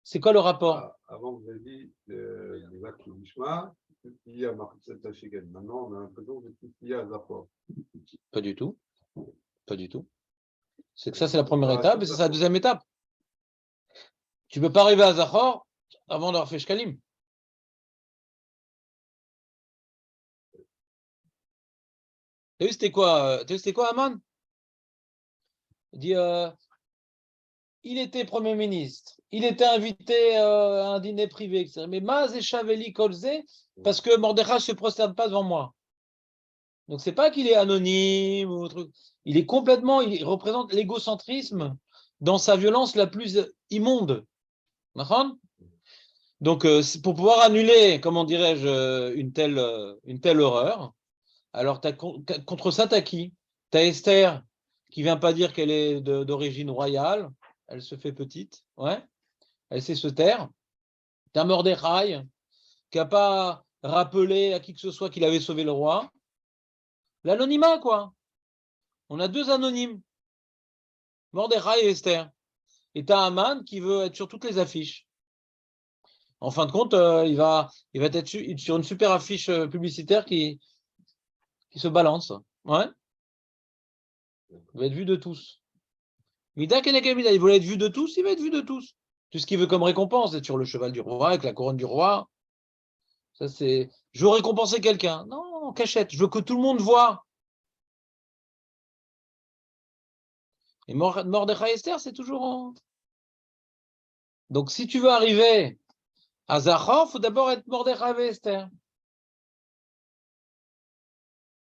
C'est quoi le rapport? Avant, vous avez dit les actes du Mishma, tout ce qu'il y a maratzi shekel. Maintenant, on a l'impression que tout ce qu'il y a Zachor. Pas du tout. Pas du tout. C'est que ça, c'est la première étape et c'est la deuxième étape. Tu ne peux pas arriver à Zachor avant d'avoir fait Shkalim. T'as vu c'était quoi Aman? Il dit il était Premier ministre, il était invité à un dîner privé, etc. Mais Maz et Chaveli Kolze, parce que Mordechai ne se prosterne pas devant moi. Donc c'est pas qu'il est anonyme ou truc. Il représente l'égocentrisme dans sa violence la plus immonde. Donc, pour pouvoir annuler, comment dirais-je, une telle horreur, alors contre ça, tu as qui? Tu as Esther, qui vient pas dire qu'elle est d'origine royale, elle se fait petite, ouais, elle sait se taire. Tu as Mordechai, qui n'a pas rappelé à qui que ce soit qu'il avait sauvé le roi. L'anonymat, quoi. On a deux anonymes, Mordechai et Esther. Et tu as Haman qui veut être sur toutes les affiches. En fin de compte, il va être sur une super affiche publicitaire qui se balance. Ouais. Il va être vu de tous. Mida Keneke Mida, il voulait être vu de tous, il va être vu de tous. Tout ce qu'il veut comme récompense, être sur le cheval du roi, avec la couronne du roi. Ça, c'est. Je veux récompenser quelqu'un. Non, en cachette. Je veux que tout le monde voit. Et Mordechai Esther, c'est toujours en. Donc, si tu veux arriver à Zachor, il faut d'abord être Mordechai et Esther.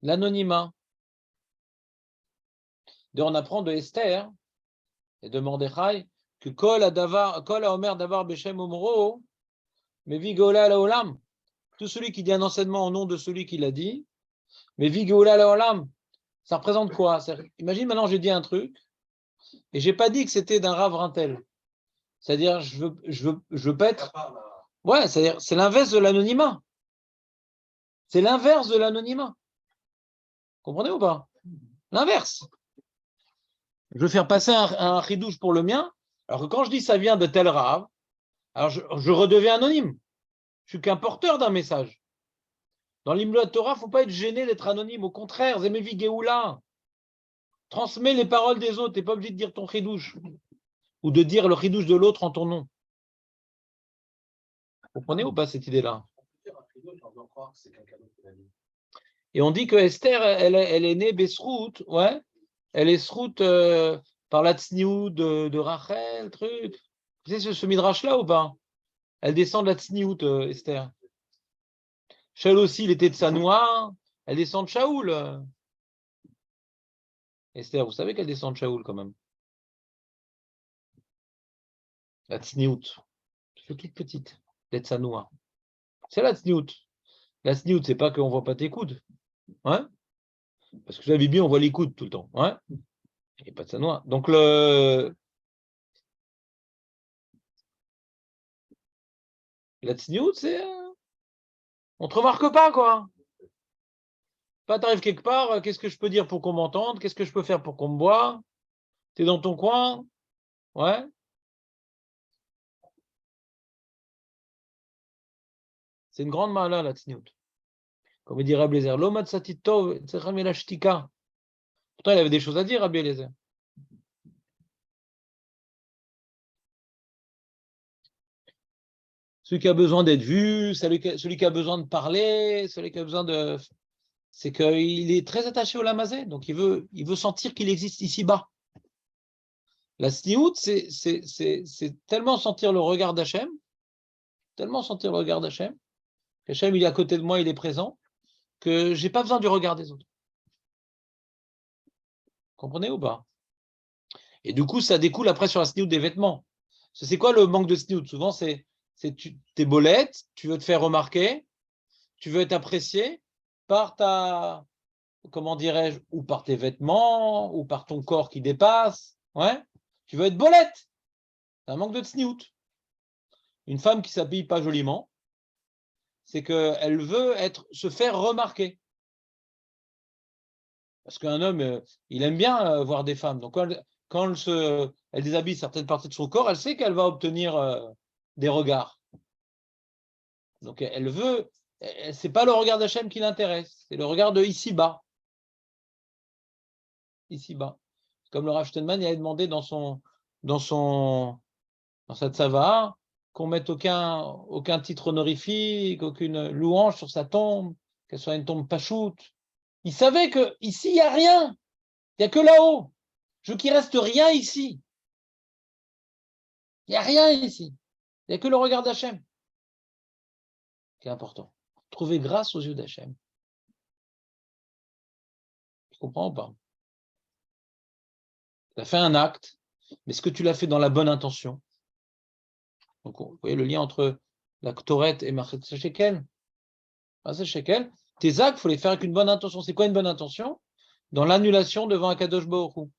L'anonymat. On apprend de Esther et de Mordechai que Kol a Omer Davar Beshem Omro, mais Vigola Laolam. Tout celui qui dit un enseignement au nom de celui qui l'a dit, mais Vigola Laolam, ça représente quoi? Imagine maintenant, j'ai dit un truc et j'ai pas dit que c'était d'un Rav Rintel. C'est-à-dire, je veux pas être. Ouais, c'est-à-dire, c'est l'inverse de l'anonymat. C'est l'inverse de l'anonymat. Comprenez ou pas? L'inverse. Je veux faire passer un chidouche pour le mien, alors que quand je dis ça vient de tel Rav, alors je redeviens anonyme. Je suis qu'un porteur d'un message. Dans l'Imla Torah, il ne faut pas être gêné d'être anonyme. Au contraire, Zemevi Geoula, transmets les paroles des autres. Tu n'es pas obligé de dire ton chidouche ou de dire le chidouche de l'autre en ton nom. Vous comprenez ou pas cette idée-là? Et on dit que Esther, elle est née Besrout, ouais. Elle est Srout par la tsniou de Rachel, truc. Tu sais ce midrash-là ou pas? Elle descend de la tsniout, Esther. Shaul aussi, il était de Sanoa. Elle descend de Shaoul. Esther, vous savez qu'elle descend de Shaoul quand même. La tsniout. C'est toute petite. D'être Sanoa. C'est la tsniout. La tsniout, c'est pas qu'on voit pas tes coudes. Hein? Parce que j'avais bien, on voit les coudes tout le temps. Ouais? Et pas de Sanoa. Donc la tsniout, c'est. On te remarque pas, quoi. Pas t'arrives quelque part, qu'est-ce que je peux dire pour qu'on m'entende? Qu'est-ce que je peux faire pour qu'on me voit? T'es dans ton coin? Ouais? C'est une grande mala, la tsniout. Comme il dit Rabbi Eliezer, l'omad satitov, la shtika. Pourtant, il avait des choses à dire, Rabbi Eliezer. Celui qui a besoin d'être vu, celui qui a besoin de parler, celui qui a besoin de. C'est qu'il est très attaché au lamazé, donc il veut sentir qu'il existe ici-bas. La sniout, c'est tellement sentir le regard d'Hachem, tellement sentir le regard d'Hachem, qu'Hachem, il est à côté de moi, il est présent, que je n'ai pas besoin du regard des autres. Comprenez ou pas? Et du coup, ça découle après sur la sniout des vêtements. C'est quoi le manque de sniout? Souvent, c'est tes bolettes, tu veux te faire remarquer, tu veux être apprécié par ta, comment dirais-je, ou par tes vêtements, ou par ton corps qui dépasse. Ouais. Tu veux être bolette. C'est un manque de tsniout. Une femme qui s'habille pas joliment, c'est qu'elle veut se faire remarquer. Parce qu'un homme, il aime bien voir des femmes. Donc, quand elle déshabille certaines parties de son corps, elle sait qu'elle va obtenir des regards. Donc, elle veut. C'est pas le regard d'Hachem qui l'intéresse, c'est le regard de ici-bas. Ici-bas. Comme le Rav Steinman, il a demandé dans sa tzava qu'on mette aucun titre honorifique, aucune louange sur sa tombe, qu'elle soit une tombe pachoute. Il savait qu'ici, il n'y a rien. Il n'y a que là-haut. Je veux qu'il reste rien ici. Il n'y a rien ici. Il n'y a que le regard d'Hachem qui est important. Trouver grâce aux yeux d'Hachem. Tu comprends ou pas? Tu as fait un acte, mais est-ce que tu l'as fait dans la bonne intention? Donc, vous voyez le lien entre la Ktoret et Machet Shekel. C'est Shekel. Tes actes, il faut les faire avec une bonne intention. C'est quoi une bonne intention? Dans l'annulation devant Akadosh Baruch Hu.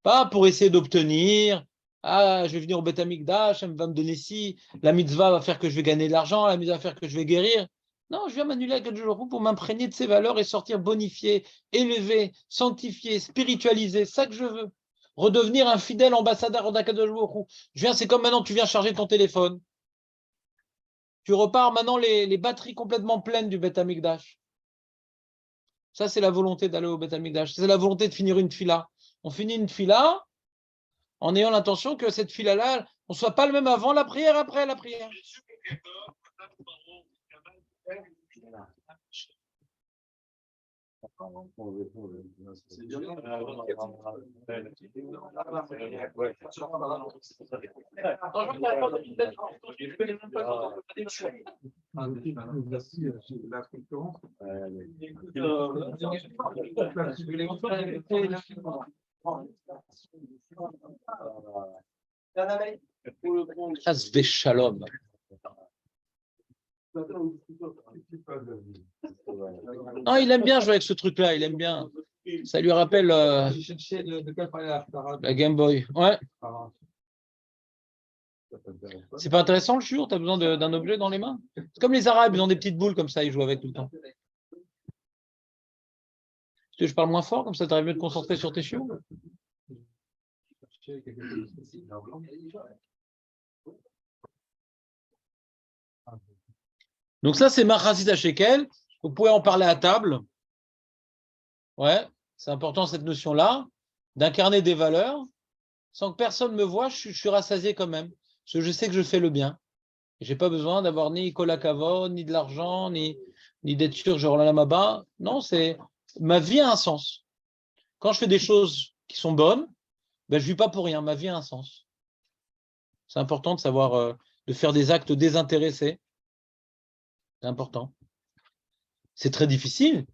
Pas pour essayer d'obtenir, je vais venir au Beth Amikdash, elle va me donner ci, la mitzvah va faire que je vais gagner de l'argent, la mitzvah va faire que je vais guérir. Non, je viens m'annuler à Akadosh Baruch Hu pour m'imprégner de ses valeurs et sortir bonifié, élevé, sanctifié, spiritualisé, ça que je veux. Redevenir un fidèle ambassadeur d'Akadosh Baruch Hu. Je viens, c'est comme maintenant tu viens charger ton téléphone. Tu repars maintenant les batteries complètement pleines du Beth Amikdash. Ça, c'est la volonté d'aller au Beth Amikdash. C'est la volonté de finir une fila. On finit une fila en ayant l'intention que cette fila-là, on ne soit pas le même avant la prière, après la prière. Chas v'shalom. Non, il aime bien jouer avec ce truc-là, il aime bien. Ça lui rappelle la Game Boy. Ouais. C'est pas intéressant le shiur, tu as besoin d'un objet dans les mains. C'est comme les Arabes, ils ont des petites boules comme ça, ils jouent avec tout le temps. Est-ce que je parle moins fort, comme ça tu arrives mieux de te concentrer sur tes shiur? Donc ça, c'est Machasit HaShekel. Vous pouvez en parler à table. Ouais, c'est important cette notion-là, d'incarner des valeurs. Sans que personne me voie, je suis rassasié quand même. Parce que je sais que je fais le bien. Je n'ai pas besoin d'avoir ni Kola Kavod, ni de l'argent, ni d'être sûr que je roule à la Maba. Non, ma vie a un sens. Quand je fais des choses qui sont bonnes, ben, je ne vis pas pour rien. Ma vie a un sens. C'est important de savoir, de faire des actes désintéressés. C'est important. C'est très difficile.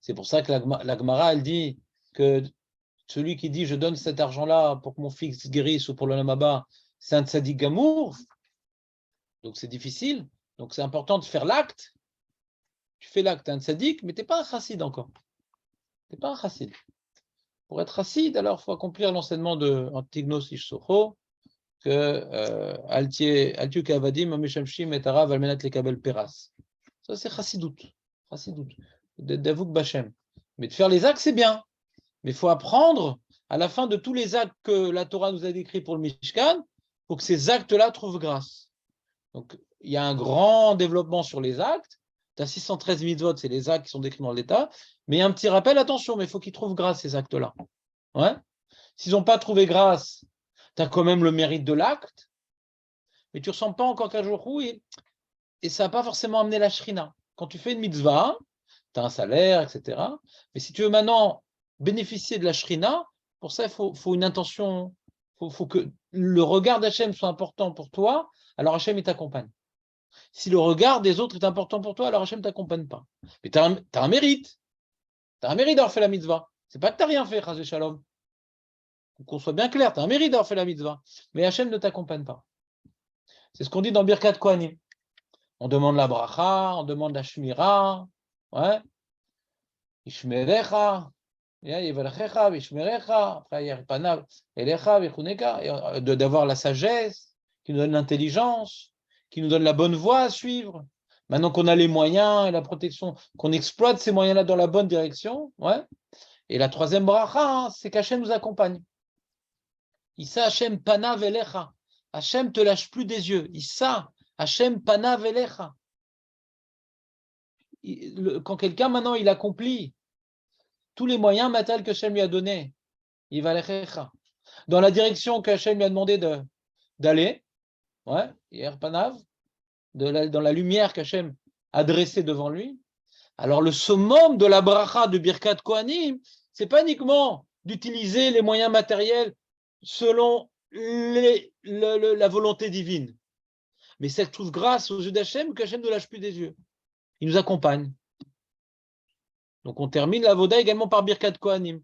C'est pour ça que la Gemara, elle dit que celui qui dit je donne cet argent-là pour que mon fils guérisse ou pour le Lamaba, c'est un tzaddik gamour. Donc c'est difficile. Donc c'est important de faire l'acte. Tu fais l'acte, tu es un tzaddik, mais tu n'es pas un chassid encore. Tu n'es pas un chassid. Pour être chassid, alors il faut accomplir l'enseignement de Antignos Ishsocho, que Altiu Kavadim, Ameshamshim et Arav Almenat Lekabel Peras. Ça c'est chassidout. Chassidout. D'avouk Bachem. Mais de faire les actes, c'est bien. Mais il faut apprendre, à la fin de tous les actes que la Torah nous a décrits pour le Mishkan, pour que ces actes-là trouvent grâce. Donc, il y a un grand développement sur les actes. Tu as 613 mitzvot, c'est les actes qui sont décrits dans l'État. Mais il y a un petit rappel, attention, mais il faut qu'ils trouvent grâce, ces actes-là. Ouais. S'ils n'ont pas trouvé grâce, tu as quand même le mérite de l'acte, mais tu ne ressens pas encore qu'un jour et ça n'a pas forcément amené la shrina. Quand tu fais une mitzvah, tu as un salaire, etc. Mais si tu veux maintenant bénéficier de la shrina, pour ça, il faut une intention, faut que le regard d'Hachem soit important pour toi, alors Hachem il t'accompagne. Si le regard des autres est important pour toi, alors Hachem ne t'accompagne pas. Mais tu as un mérite. Tu as un mérite d'avoir fait la mitzvah. C'est pas que tu n'as rien fait, Chas Shalom. Qu'on soit bien clair, tu as un mérite d'avoir fait la mitzvah. Mais Hachem ne t'accompagne pas. C'est ce qu'on dit dans Birkat Kohanim. On demande la bracha, on demande la shmira, ouais. Ishmerecha, d'avoir la sagesse, qui nous donne l'intelligence, qui nous donne la bonne voie à suivre. Maintenant qu'on a les moyens et la protection, qu'on exploite ces moyens-là dans la bonne direction, ouais. Et la troisième bracha, c'est qu'Hachem nous accompagne. Issa Hachem panav elecha. Hachem te lâche plus des yeux. Issa Hachem panav elecha. Quand quelqu'un maintenant il accomplit tous les moyens matériels que Hachem lui a donnés, il va dans la direction que Hachem lui a demandé d'aller, ouais, panav, dans la lumière qu'Hachem a dressée devant lui. Alors le summum de la bracha de Birkat Kohanim, c'est pas uniquement d'utiliser les moyens matériels selon la volonté divine, mais c'est que trouve grâce aux yeux d'Hachem qu'Hachem ne lâche plus des yeux. Il nous accompagne. Donc on termine la Voda également par Birkat Kohanim.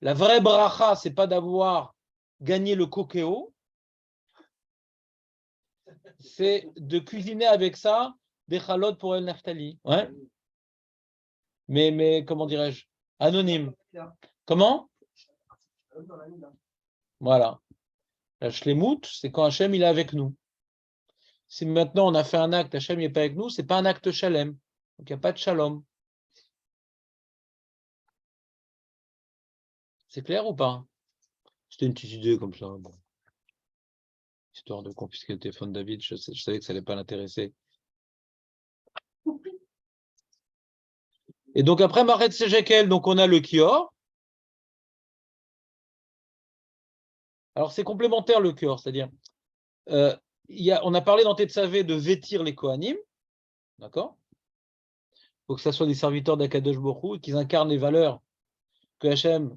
La vraie bracha, c'est pas d'avoir gagné le kokéo. c'est de cuisiner avec ça des chalotes pour El Naftali. Ouais. Mais comment dirais-je? Anonyme. Comment? Voilà. La shlemout, c'est quand Hachem il est avec nous. Si maintenant on a fait un acte, Hachem n'est pas avec nous, c'est pas un acte shalem. Donc il n'y a pas de shalom. C'est clair ou pas? C'était une petite idée comme ça. Bon. Histoire de confisquer le téléphone de David, je savais que ça n'allait pas l'intéresser. Et donc après Maret Sejekel, donc on a le Kior. Alors c'est complémentaire le Kior, c'est-à-dire on a parlé dans Tetzavé de vêtir les Kohanim, d'accord? Il faut que ce soit des serviteurs d'Akadosh Baruch Hu et qu'ils incarnent les valeurs que Hachem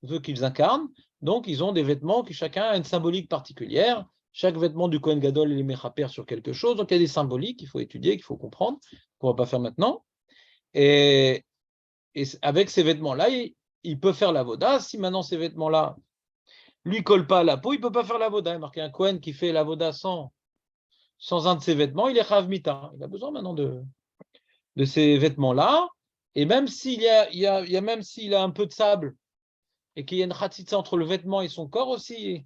veut qu'ils incarnent. Donc ils ont des vêtements qui chacun a une symbolique particulière. Chaque vêtement du Kohen Gadol il est méchaper sur quelque chose, donc il y a des symboliques qu'il faut étudier, qu'il faut comprendre, qu'on ne va pas faire maintenant. Et avec ces vêtements-là, il peut faire la voda. Si maintenant ces vêtements-là lui collent pas à la peau, il ne peut pas faire la voda. Il y a marqué un Kohen qui fait la voda sans un de ses vêtements, il est chav mita. Il a besoin maintenant de ces vêtements-là. Et même s'il même s'il a un peu de sable et qu'il y a une khatsitsa entre le vêtement et son corps aussi,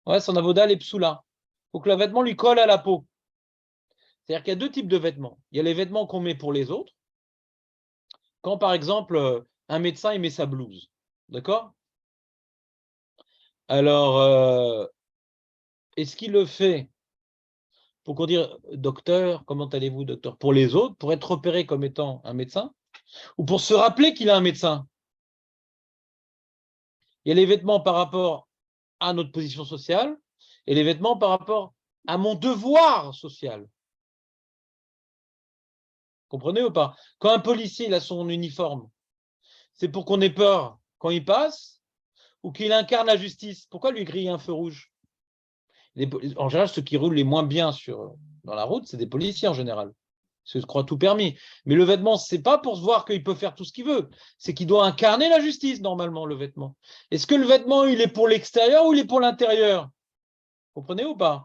ouais, son avoda les psoula. Il faut que le vêtement lui colle à la peau. C'est-à-dire qu'il y a deux types de vêtements. Il y a les vêtements qu'on met pour les autres. Quand, par exemple, un médecin il met sa blouse. D'accord? Alors, est-ce qu'il le fait pour qu'on dise docteur, comment allez-vous, docteur? Pour les autres, pour être repéré comme étant un médecin, ou pour se rappeler qu'il a un médecin? Il y a les vêtements par rapport à notre position sociale et les vêtements par rapport à mon devoir social. Comprenez ou pas? Quand un policier il a son uniforme, c'est pour qu'on ait peur quand il passe ou qu'il incarne la justice. Pourquoi lui griller un feu rouge? En général, ceux qui roulent les moins bien dans la route, c'est des policiers en général. Ceux qui se croient tout permis. Mais le vêtement, c'est pas pour se voir qu'il peut faire tout ce qu'il veut. C'est qu'il doit incarner la justice, normalement, le vêtement. Est-ce que le vêtement, il est pour l'extérieur ou il est pour l'intérieur? Comprenez ou pas?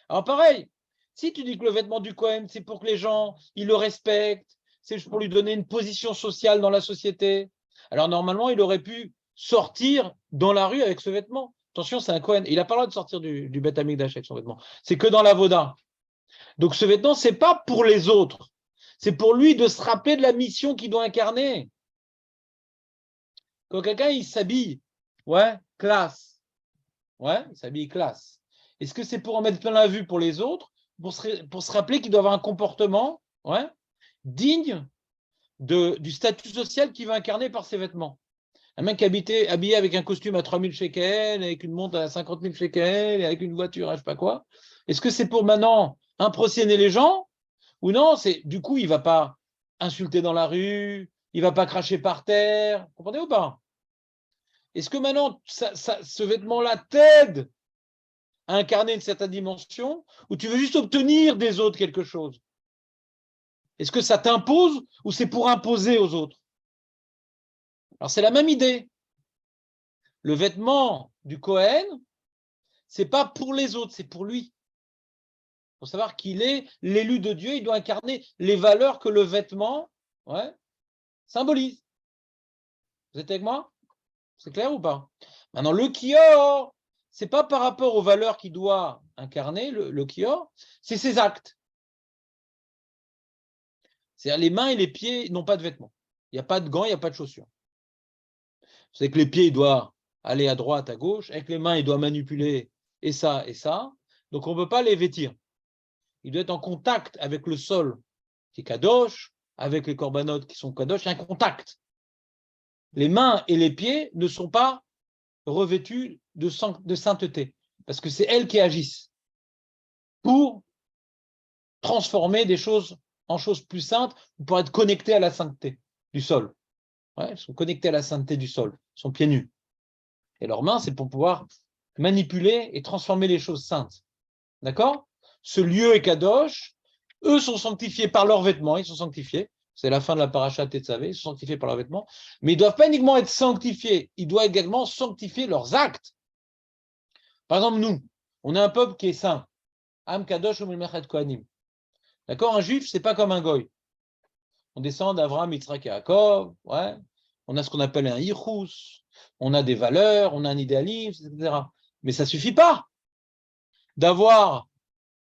Alors pareil, si tu dis que le vêtement du Kohen, c'est pour que les gens, ils le respectent, c'est pour lui donner une position sociale dans la société, alors normalement, il aurait pu sortir dans la rue avec ce vêtement. Attention, c'est un Kohen. Il n'a pas le droit de sortir du Beth Amikdash avec son vêtement. C'est que dans la Voda. Donc ce vêtement, ce n'est pas pour les autres. C'est pour lui de se rappeler de la mission qu'il doit incarner. Quand quelqu'un, il s'habille, ouais, classe. Ouais, il s'habille classe. Est-ce que c'est pour en mettre plein la vue pour les autres, pour se rappeler qu'il doit avoir un comportement, ouais, digne du statut social qu'il va incarner par ses vêtements? Un mec habillé avec un costume à 3000 shekels, avec une montre à 50 000 shekels, et avec une voiture à je sais pas quoi. Est-ce que c'est pour maintenant impressionner les gens? Ou non, du coup, il ne va pas insulter dans la rue, il ne va pas cracher par terre. Vous comprenez ou pas? Est-ce que maintenant, ce vêtement-là t'aide à incarner une certaine dimension, ou tu veux juste obtenir des autres quelque chose? Est-ce que ça t'impose ou c'est pour imposer aux autres? Alors, c'est la même idée. Le vêtement du Kohen, ce n'est pas pour les autres, c'est pour lui. Il faut savoir qu'il est l'élu de Dieu, il doit incarner les valeurs que le vêtement, ouais, symbolise. Vous êtes avec moi? C'est clair ou pas? Maintenant, le Kior, ce n'est pas par rapport aux valeurs qu'il doit incarner, le Kior, c'est ses actes. C'est-à-dire les mains et les pieds n'ont pas de vêtements. Il n'y a pas de gants, il n'y a pas de chaussures. C'est que les pieds, il doit aller à droite, à gauche. Avec les mains, il doit manipuler et ça et ça. Donc, on ne peut pas les vêtir. Il doit être en contact avec le sol qui est kadosh, avec les corbanotes qui sont kadosh. Il y a un contact. Les mains et les pieds ne sont pas revêtus de sainteté, parce que c'est elles qui agissent pour transformer des choses en choses plus saintes, pour être connectées à la sainteté du sol. Ouais, elles sont connectées à la sainteté du sol, elles sont pieds nus. Et leurs mains, c'est pour pouvoir manipuler et transformer les choses saintes. D'accord? Ce lieu est kadosh, eux sont sanctifiés par leurs vêtements, ils sont sanctifiés. C'est la fin de la paracha Tetzavé, ils sont sanctifiés par leurs vêtements. Mais ils ne doivent pas uniquement être sanctifiés, ils doivent également sanctifier leurs actes. Par exemple, nous, on est un peuple qui est saint. Am Kadosh ou Melmechet Kohanim. D'accord? Un juif, c'est pas comme un goy. On descend d'Avraham, Yitzhak et Yaakov, ouais. On a ce qu'on appelle un yichus, on a des valeurs, on a un idéalisme, etc. Mais ça suffit pas d'avoir,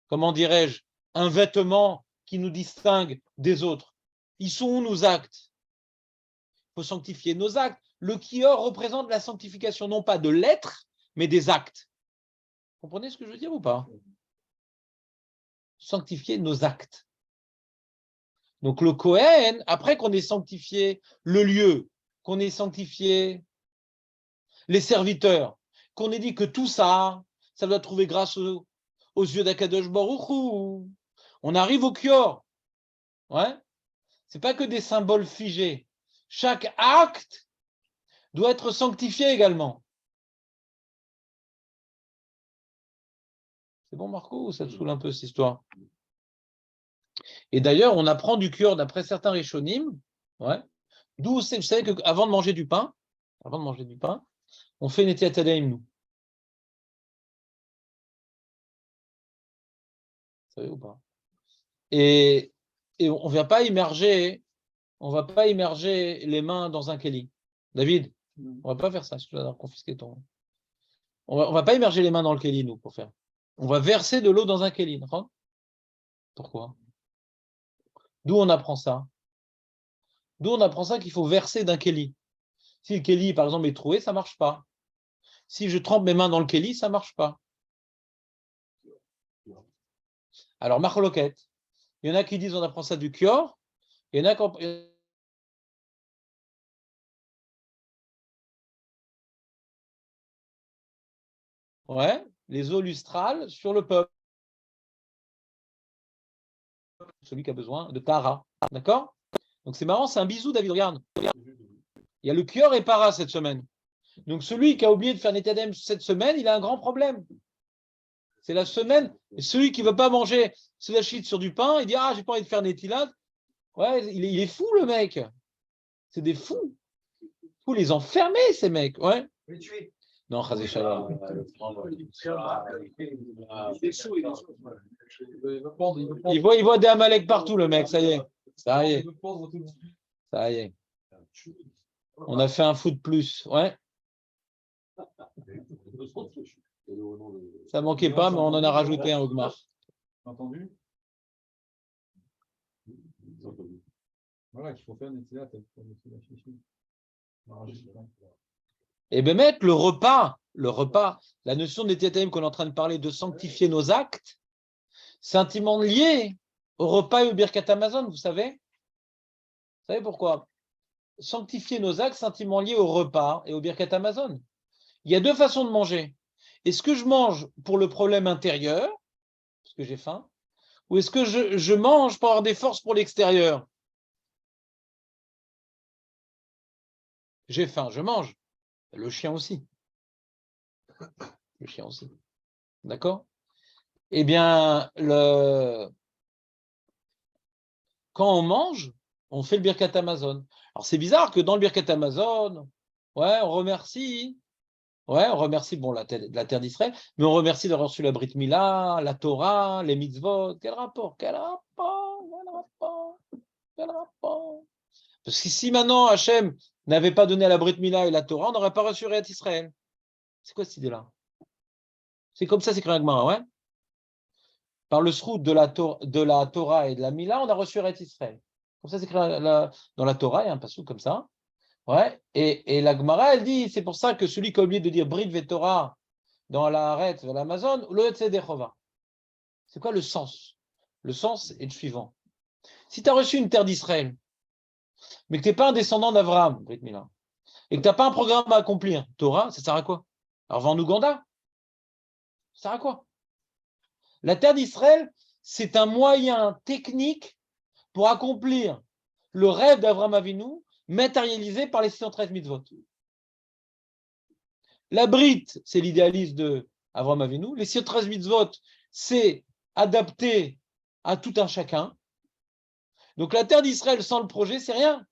comment dirais-je, un vêtement qui nous distingue des autres. Ils sont où nos actes? Il faut sanctifier nos actes. Le kior représente la sanctification, non pas de l'être, mais des actes. Vous comprenez ce que je veux dire ou pas? Sanctifier nos actes. Donc le Kohen, après qu'on ait sanctifié le lieu, qu'on ait sanctifié les serviteurs, qu'on ait dit que tout ça, ça doit trouver grâce aux yeux d'Akadosh Baruch Hu. On arrive au Kior. Ouais. C'est pas que des symboles figés. Chaque acte doit être sanctifié également. C'est bon, Marco, ou ça te saoule un peu cette histoire? Et d'ailleurs, on apprend du Kior d'après certains Rishonim, ouais, d'où vous savez qu'avant de manger du pain, on fait une Netilat Yadayim, nous. Vous savez ou pas? Et on ne va pas immerger les mains dans un keli. David, on ne va pas faire ça, si tu vas confisquer ton. On va pas immerger les mains dans le keli, nous, pour faire. On va verser de l'eau dans un keli. Pourquoi? D'où on apprend ça? D'où on apprend ça qu'il faut verser d'un keli. Si le keli, par exemple, est troué, ça ne marche pas. Si je trempe mes mains dans le keli, ça ne marche pas. Alors, marloquette. Il y en a qui disent on apprend ça du kior. Il y en a qui. Ouais, les eaux lustrales sur le peuple. Celui qui a besoin de Tara. D'accord? Donc c'est marrant, c'est un bisou, David, regarde. Il y a le Kior et Para cette semaine. Donc celui qui a oublié de faire Netadem cette semaine, il a un grand problème. C'est la semaine. Et celui qui ne veut pas manger Sedachit sur du pain, il dit ah, j'ai pas envie de faire Netilat. Ouais, il est fou le mec. C'est des fous. Il faut les enfermer, ces mecs. Ouais. Non, Chazé Shalom. Il voit des Amalek partout, le mec, ça y est. Ça y est. Ça y est. On a fait un foot plus. Ouais. Ça manquait pas, mais on en a rajouté un au Gmar. Entendu? Voilà, qu'il faut faire une Netilat. Et bien mettre le repas, la notion des Netilat qu'on est en train de parler, de sanctifier nos actes, c'est intimement lié au repas et au Birkat Hamazon, vous savez? Vous savez pourquoi? Sanctifier nos actes, c'est intimement lié au repas et au Birkat Hamazon. Il y a deux façons de manger. Est-ce que je mange pour le problème intérieur, parce que j'ai faim, ou est-ce que je mange pour avoir des forces pour l'extérieur? J'ai faim, je mange. Le chien aussi. Le chien aussi. D'accord? Eh bien, quand on mange, on fait le Birkat Hamazon. Alors, c'est bizarre que dans le Birkat Hamazon, ouais, on remercie bon, la terre d'Israël, mais on remercie d'avoir reçu la Brit Mila, la Torah, les mitzvot. Quel rapport? Parce que si maintenant Hachem n'avait pas donné à la Brit Mila et la Torah, on n'aurait pas reçu Réat Israël. C'est quoi cette idée-là? C'est comme ça, c'est écrit Gemara, ouais. Par le srout de la Torah et de la Mila, on a reçu Réat Israël. Comme ça, c'est écrit dans la Torah, il y a un passage comme ça. Ouais. Et la Gemara, elle dit, c'est pour ça que celui qui a oublié de dire Brit ve Torah dans la Haaretz, dans l'Amazon, le Tzedechova. C'est quoi le sens? Le sens est le suivant. Si tu as reçu une terre d'Israël, mais que tu n'es pas un descendant d'Abraham, Brit Mila, et que tu n'as pas un programme à accomplir, Torah, ça sert à quoi? Alors va en Ouganda. Ça sert à quoi? La terre d'Israël, c'est un moyen technique pour accomplir le rêve d'Abraham Avinu, matérialisé par les 613 mitzvot. La Brite, c'est l'idéalisme d'Abraham Avinu. Les 613 mitzvot, c'est adapté à tout un chacun. Donc la terre d'Israël sans le projet, c'est rien.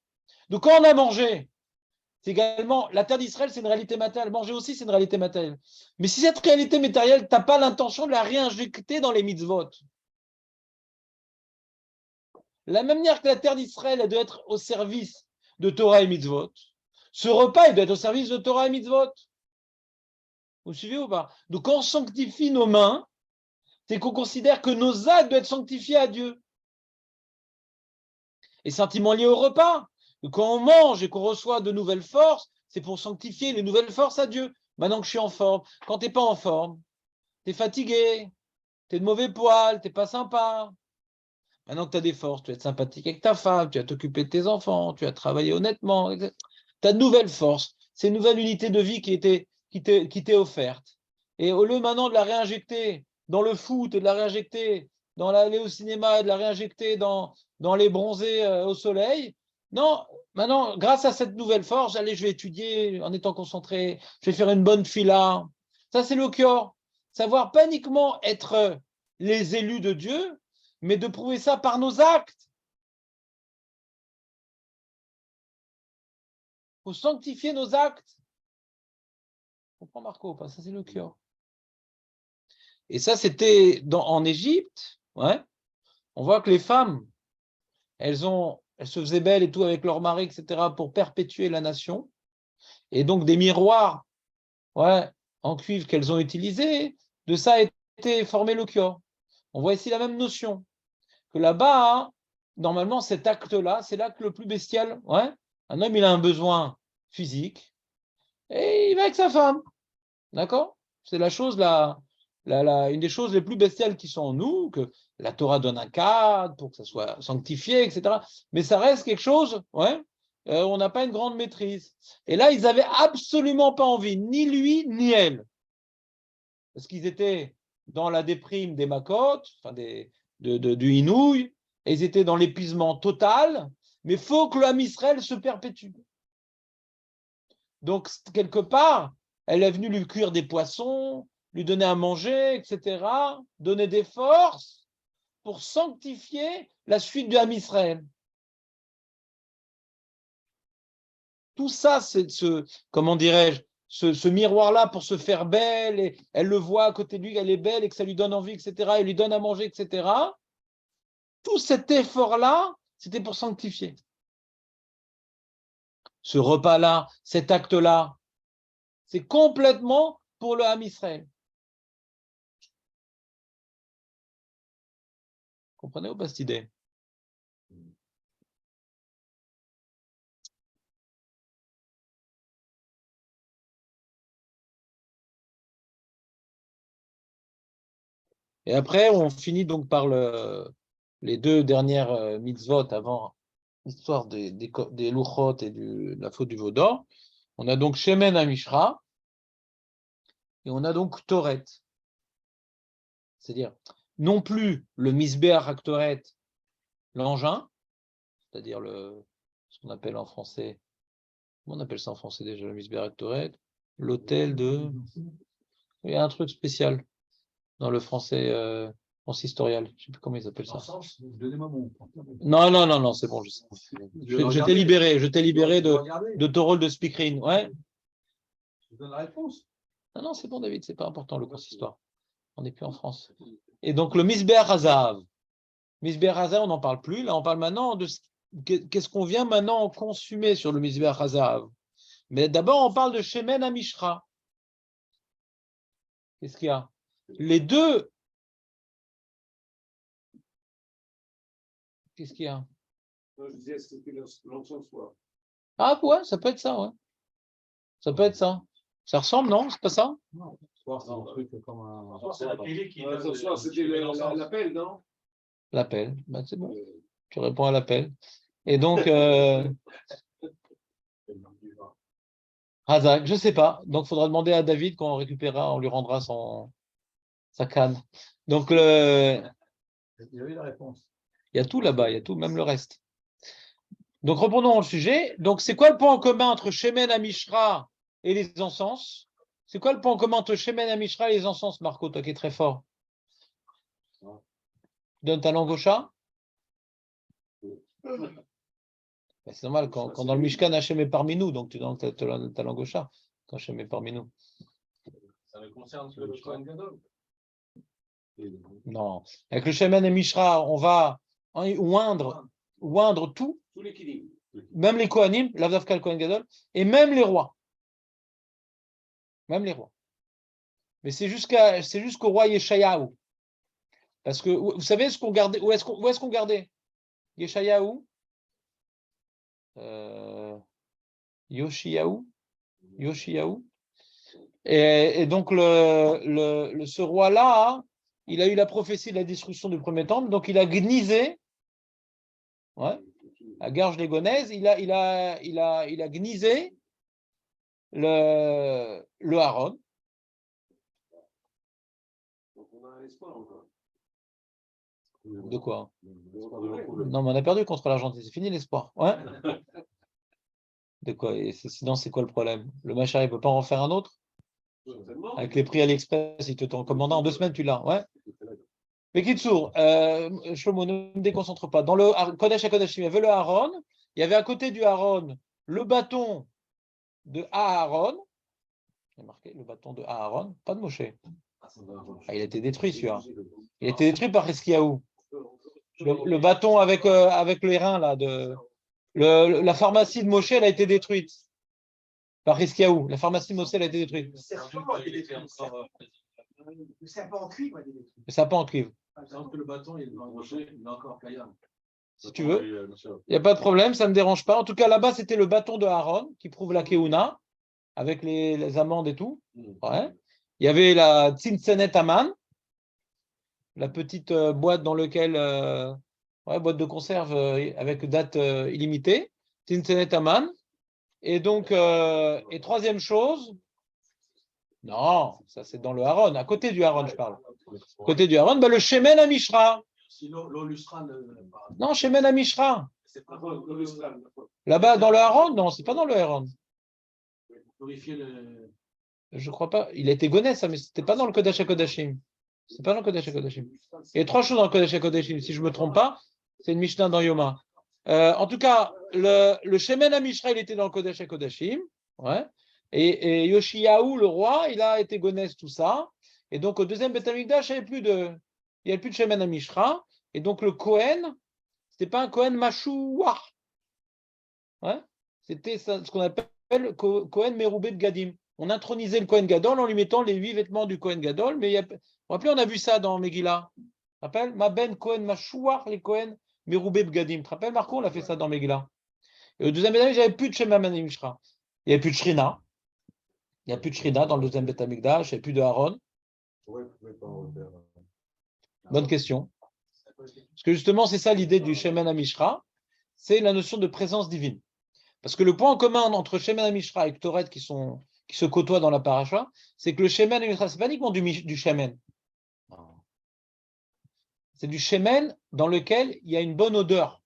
Donc quand on a mangé, C'est également, la terre d'Israël, c'est une réalité matérielle. Manger aussi, c'est une réalité matérielle. Mais si cette réalité matérielle, tu n'as pas l'intention de la réinjecter dans les mitzvot, la même manière que la terre d'Israël, elle doit être au service de Torah et mitzvot, ce repas, il doit être au service de Torah et mitzvot. Vous suivez ou pas? Donc, quand on sanctifie nos mains, c'est qu'on considère que nos actes doivent être sanctifiés à Dieu. Et sentiment lié au repas. Quand on mange et qu'on reçoit de nouvelles forces, c'est pour sanctifier les nouvelles forces à Dieu. Maintenant que je suis en forme, quand tu n'es pas en forme, tu es fatigué, tu es de mauvais poil, tu n'es pas sympa. Maintenant que tu as des forces, tu vas être sympathique avec ta femme, tu vas t'occuper de tes enfants, tu vas travailler honnêtement. Tu as de nouvelles forces. C'est une nouvelle unité de vie qui t'est offerte. Et au lieu maintenant de la réinjecter dans le foot et de la réinjecter dans l'aller au cinéma et de la réinjecter dans les bronzés au soleil, non, maintenant, grâce à cette nouvelle force, allez, je vais étudier en étant concentré, je vais faire une bonne fila. Ça, c'est le cœur. Savoir pas uniquement être les élus de Dieu, mais de prouver ça par nos actes. Il faut sanctifier nos actes. On comprend Marco, pas ça c'est le cœur. Et ça c'était en Égypte, ouais. On voit que les femmes, elles se faisaient belles et tout avec leur mari, etc., pour perpétuer la nation. Et donc des miroirs, ouais, en cuivre qu'elles ont utilisés, de ça a été formé le cœur. On voit ici la même notion que là-bas, hein, normalement cet acte-là, c'est l'acte le plus bestial. Ouais. Un homme, il a un besoin physique et il va avec sa femme. D'accord? C'est la chose, une des choses les plus bestiales qui sont en nous, que la Torah donne un cadre pour que ça soit sanctifié, etc. Mais ça reste quelque chose, ouais, on n'a pas une grande maîtrise. Et là, ils n'avaient absolument pas envie, ni lui, ni elle. Parce qu'ils étaient dans la déprime des macotes, enfin du Inouï, et ils étaient dans l'épuisement total, mais il faut que l'âme Israël se perpétue. Donc, quelque part, elle est venue lui cuire des poissons, lui donner à manger, etc., donner des forces pour sanctifier la suite du Ham Israël. Tout ça, c'est comment dirais-je, ce miroir-là pour se faire belle, et elle le voit à côté de lui, elle est belle et que ça lui donne envie, etc., elle lui donne à manger, etc. Tout cet effort-là, c'était pour sanctifier. Ce repas-là, cet acte-là, c'est complètement pour le Ham Israël. Comprenez ou pas cette idée? Et après, on finit donc par les deux dernières mitzvot avant l'histoire des Luchot et de la faute du veau d'or. On a donc Shemen Amishra et on a donc Toret. C'est-à-dire, non plus le Misbeach Aktoret, l'engin, c'est-à-dire ce qu'on appelle en français, comment on appelle ça en français déjà, le Misbeach Aktoret, l'hôtel de... Il y a un truc spécial dans le français consistorial, je ne sais plus comment ils appellent ça. Non, c'est bon, je sais. Je t'ai libéré de ton rôle de speakerine. Ouais. Je donne la réponse. Non, c'est bon, David, c'est pas important le consistoire. On n'est plus en France. Et donc le Misbeach Hazav. Misbeach Hazav, on n'en parle plus. Là, on parle maintenant de qu'est-ce qu'on vient maintenant consumer sur le Misbeach Hazav. Mais d'abord, on parle de Shemen Amishra. Qu'est-ce qu'il y a? Les deux. Qu'est-ce qu'il y a? Je disais, c'était l'encensoir. Ah ouais, ça peut être ça, ouais. Ça peut être ça. Ça ressemble, non? C'est pas ça? Non, c'est un truc comme un. C'est la télé qui L'encensoir, c'était l'appel, non? L'appel. Ben, c'est bon. Tu réponds à l'appel. Et donc, Razak, je ne sais pas. Donc, il faudra demander à David quand on récupérera, on lui rendra sa canne. Donc, Il y avait la réponse. il y a tout là-bas, il y a tout, même le reste. Donc, reprenons le sujet. Donc, c'est quoi le point en commun entre Shemen Amishra et les encens? C'est quoi le point en commun entre Shemen Amishra et les encens, Marco, toi qui es très fort? Donne ta langue au chat. Ben, c'est normal, quand dans le Mishkan, Hachem est parmi nous, donc tu donnes ta langue au chat, quand Hachem est parmi nous. Ça ne concerne que le Kohen Gadol. Non. Avec le Shemen et Mishra, on va oindre tout, Tout l'équilibre. même les Kohanim, l'Avdavka, le Kohen Gadol, et même les rois. Même les rois. Mais c'est jusqu'au roi Yeshayahu. Parce que, vous savez ce qu'on gardait, où est-ce qu'on gardait Yeshayahu, Yoshiyahu. Et donc, ce roi-là, il a eu la prophétie de la destruction du premier temple, donc il a gnisé, à Garges-les-Gonaises, il a gnisé le Aaron. Donc on a un espoir encore. De quoi? Non, Non, mais on a perdu contre l'Argentine, c'est fini l'espoir. Ouais. De quoi? Sinon, c'est quoi le problème? Le Machar, il ne peut pas en faire un autre? Avec les prix AliExpress, il te t'en commande en 2 semaines, tu l'as. Ouais. Mais Kitsour, Shlomo, ne me déconcentre pas. Dans le Kodesh HaKodashim, il y avait le Aaron. Il y avait à côté du Aaron le bâton de Aaron. Il y a marqué le bâton de Aaron, pas de Moshe. Ah, il a été détruit celui-là. Il a été détruit par Hiskiaou. Le bâton avec le rein là, la pharmacie de Moshe, elle a été détruite par Hiskiaou. La pharmacie de Moshe, elle a été détruite. Le serpent a été détruit. Le serpent en cuivre a été détruit. Le serpent en cuivre. que le bâton, il est encore Kayam. Si tu veux. Il n'y a pas de problème, ça ne me dérange pas. En tout cas, là-bas, c'était le bâton de Aaron qui prouve la Keuna, avec les amandes et tout. Ouais. Il y avait la Tzimtzenet Aman, la petite boîte dans laquelle, boîte de conserve avec date illimitée, Tzimtzenet Aman. Et donc, et troisième chose, non, ça c'est dans le Aaron, à côté du Aaron, je parle. À côté du Aaron, le Shemen Amishra. Non, Shemen Amishra. Là-bas, dans le Aaron, non, c'est pas dans le Aaron. Je crois pas. Il a été gonné, ça, mais c'était pas dans le Kodesh HaKodashim. C'est pas dans le Kodesh HaKodashim. Il y a 3 choses dans le Kodesh HaKodashim. Si je ne me trompe pas, c'est une Mishnah dans Yoma. En tout cas, le Shemen Amishra, il était dans le Kodesh HaKodashim. Ouais. Et Yoshiyahu, le roi, il a été gonès, tout ça. Et donc, au deuxième Beth Amikdash, il n'y avait plus de Shemen Amishra. Et donc, le Kohen, c'était pas un Kohen Mashouah. Ouais. C'était ce qu'on appelle Kohen Meroubé Gadim. On intronisait le Kohen Gadol en lui mettant les 8 vêtements du Kohen Gadol. Mais vous vous rappelez, on a vu ça dans Megillah. Tu te rappelles? Maben Kohen Mashouah, les Kohen Meroubé Gadim. Tu te rappelles, Marco? On a fait ça dans Megillah. Et au deuxième Beth Amikdash, il n'y avait plus de Shemen Amishra. Il n'y avait plus de Shrina. Il n'y a plus de Shrina dans le deuxième Beth Amikdash, il n'y a plus de Aaron. Bonne question. Parce que justement, c'est ça l'idée du Shemen Amishra, c'est la notion de présence divine. Parce que le point en commun entre Shemen Amishra et Ktoret qui se côtoient dans la paracha, c'est que le Shemen Amishra, ce n'est pas uniquement du Shemen. C'est du Shemen dans lequel il y a une bonne odeur.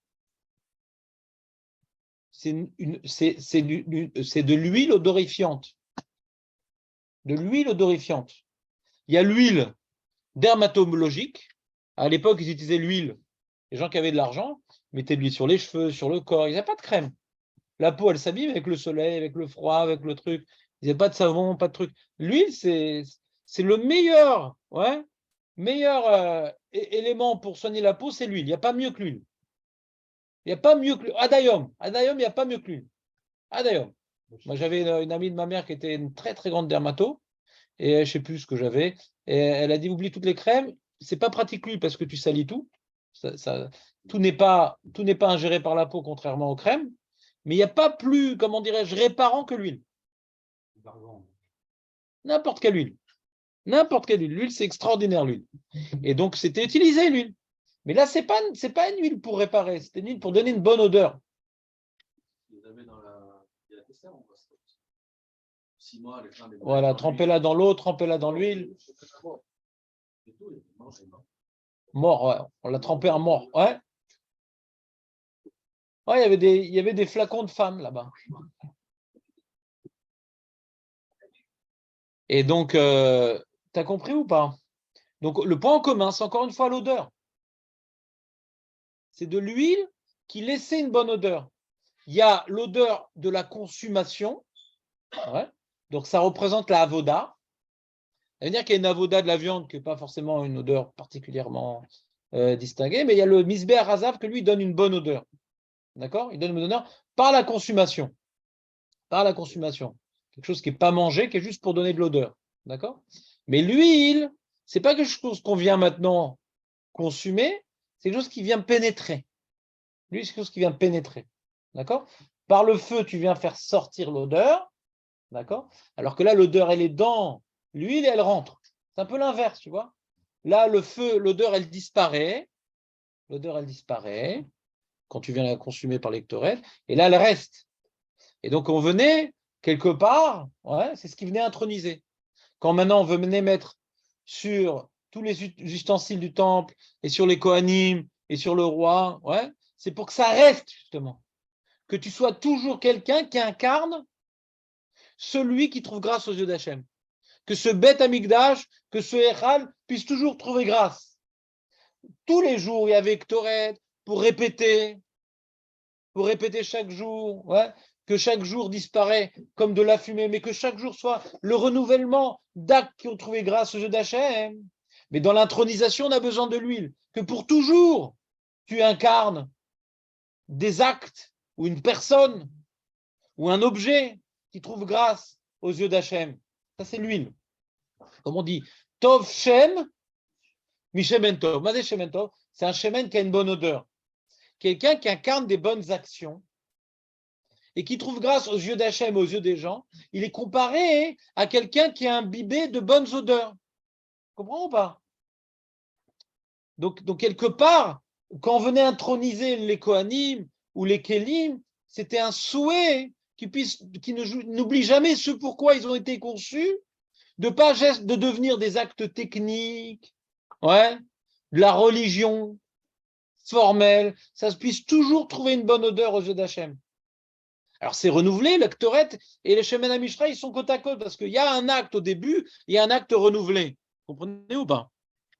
C'est de l'huile odorifiante. De l'huile odorifiante. Il y a l'huile dermatologique. À l'époque, ils utilisaient l'huile. Les gens qui avaient de l'argent mettaient de l'huile sur les cheveux, sur le corps. Ils n'avaient pas de crème. La peau, elle s'abîme avec le soleil, avec le froid, avec le truc. Ils n'avaient pas de savon, pas de truc. L'huile, c'est le meilleur élément pour soigner la peau, c'est l'huile. Il n'y a pas mieux que l'huile. Il n'y a pas mieux que l'huile. Adayom, il n'y a pas mieux que l'huile. Adayom. Moi, j'avais une amie de ma mère qui était une très, très grande dermato. Et je ne sais plus ce que j'avais. Et elle a dit, oublie toutes les crèmes. C'est pas pratique l'huile parce que tu salis tout. Tout n'est pas ingéré par la peau, contrairement aux crèmes. Mais il n'y a pas plus, comment dirais-je, réparant que l'huile. N'importe quelle huile. N'importe quelle huile. L'huile, c'est extraordinaire, l'huile. Et donc, c'était utilisé, l'huile. Mais là, ce n'est pas une huile pour réparer. C'était une huile pour donner une bonne odeur. Voilà, trempez-la dans l'eau, trempez-la dans l'huile. Mort, ouais. On l'a trempé en mort. Ouais. Ouais, il y avait des flacons de femmes là-bas. Et donc, tu as compris ou pas? Donc, le point en commun, c'est encore une fois l'odeur. C'est de l'huile qui laissait une bonne odeur. il y a l'odeur de la consommation, ouais. Donc ça représente la avoda. Ça veut dire qu'il y a une avoda de la viande qui n'est pas forcément une odeur particulièrement distinguée, mais il y a le misbeh harazav que lui donne une bonne odeur. D'accord? Il donne une bonne odeur par la consommation. Par la consommation. Quelque chose qui n'est pas mangé, qui est juste pour donner de l'odeur. D'accord? Mais l'huile, ce n'est pas quelque chose qu'on vient maintenant consommer, c'est quelque chose qui vient pénétrer. L'huile, c'est quelque chose qui vient pénétrer. D'accord? Par le feu, tu viens faire sortir l'odeur. D'accord? Alors que là, l'odeur, elle est dans l'huile et elle rentre. C'est un peu l'inverse, tu vois. Là, le feu, l'odeur, elle disparaît. L'odeur, elle disparaît quand tu viens la consommer par l'ectorette. Et là, elle reste. Et donc, on venait, quelque part, ouais, c'est ce qui venait introniser. Quand maintenant, on venait mettre sur tous les ustensiles du temple et sur les Kohanim et sur le roi, ouais, c'est pour que ça reste, justement. Que tu sois toujours quelqu'un qui incarne celui qui trouve grâce aux yeux d'Hachem. Que ce Beth Amikdash, que ce Echal puisse toujours trouver grâce. Tous les jours, il y avait Ktoret pour répéter chaque jour, ouais, que chaque jour disparaît comme de la fumée, mais que chaque jour soit le renouvellement d'actes qui ont trouvé grâce aux yeux d'Hachem. Mais dans l'intronisation, on a besoin de l'huile. Que pour toujours, tu incarnes des actes ou une personne ou un objet qui trouve grâce aux yeux d'Hachem. Ça, c'est l'huile. Comme on dit, Tov Shem, Mishemen Tov. Mazé Shemen Tov, c'est un shemen qui a une bonne odeur. Quelqu'un qui incarne des bonnes actions et qui trouve grâce aux yeux d'Hachem, aux yeux des gens, il est comparé à quelqu'un qui a imbibé de bonnes odeurs. Comprends ou pas? Donc, quelque part, quand on venait introniser les Kohanim ou les Kélim, c'était un souhait qui n'oublie jamais ce pourquoi ils ont été conçus, de pas de devenir des actes techniques, ouais, de la religion formelle, ça se puisse toujours trouver une bonne odeur aux yeux d'Hachem. Alors c'est renouvelé, l'actorette et les Shemen HaMishra, ils sont côte à côte, parce qu'il y a un acte au début, il y a un acte renouvelé. Vous comprenez ou pas?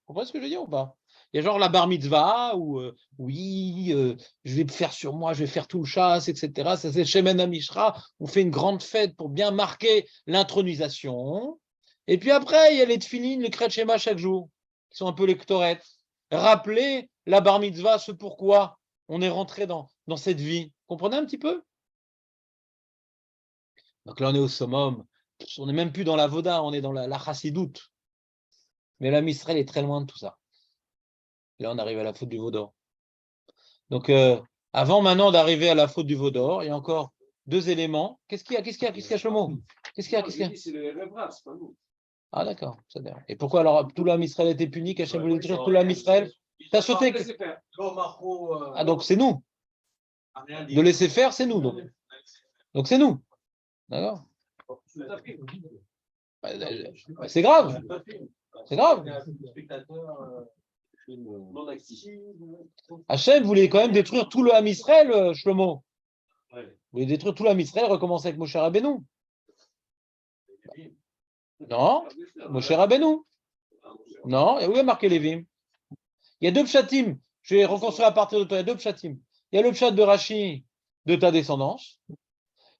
Vous comprenez ce que je veux dire ou pas? Il y a genre la bar mitzvah, où je vais faire sur moi, je vais faire tout le chasse, etc. Ça c'est Shemen HaMishra, on fait une grande fête pour bien marquer l'intronisation. Et puis après, il y a les tefilines, les kriyat shema chaque jour, qui sont un peu les ktorettes. Rappeler la bar mitzvah, ce pourquoi on est rentré dans cette vie. Vous comprenez un petit peu? Donc là, on est au summum. On n'est même plus dans la voda, on est dans la chassidoute. Mais la Israël est très loin de tout ça. Et là, on arrive à la faute du Vaudor. Donc, avant maintenant d'arriver à la faute du Vaudor, il y a encore deux éléments. Qu'est-ce qu'il y a, Shlomo? Qu'est-ce qu'il y a C'est le Revra, c'est pas nous. Ah, d'accord. Et pourquoi alors tout l'âme Israël était puni, qu'Hachem voulait détruire tout l'âme Israël? T'as sauté. Ah, donc c'est nous. De laisser faire, c'est nous. Donc c'est nous. D'accord? C'est grave. C'est grave. Hachem voulait quand même détruire tout le Ham Israël, Shlomo. Il voulait détruire tout le Ham Israël, recommencer avec Moshe Rabbeinu. Non, Moshe Rabbeinu. Non, et où est marqué Lévim? Il y a deux pshatim. Je vais reconstruire à partir de toi. Il y a deux pshatim. Il y a le pshat de Rashi de ta descendance.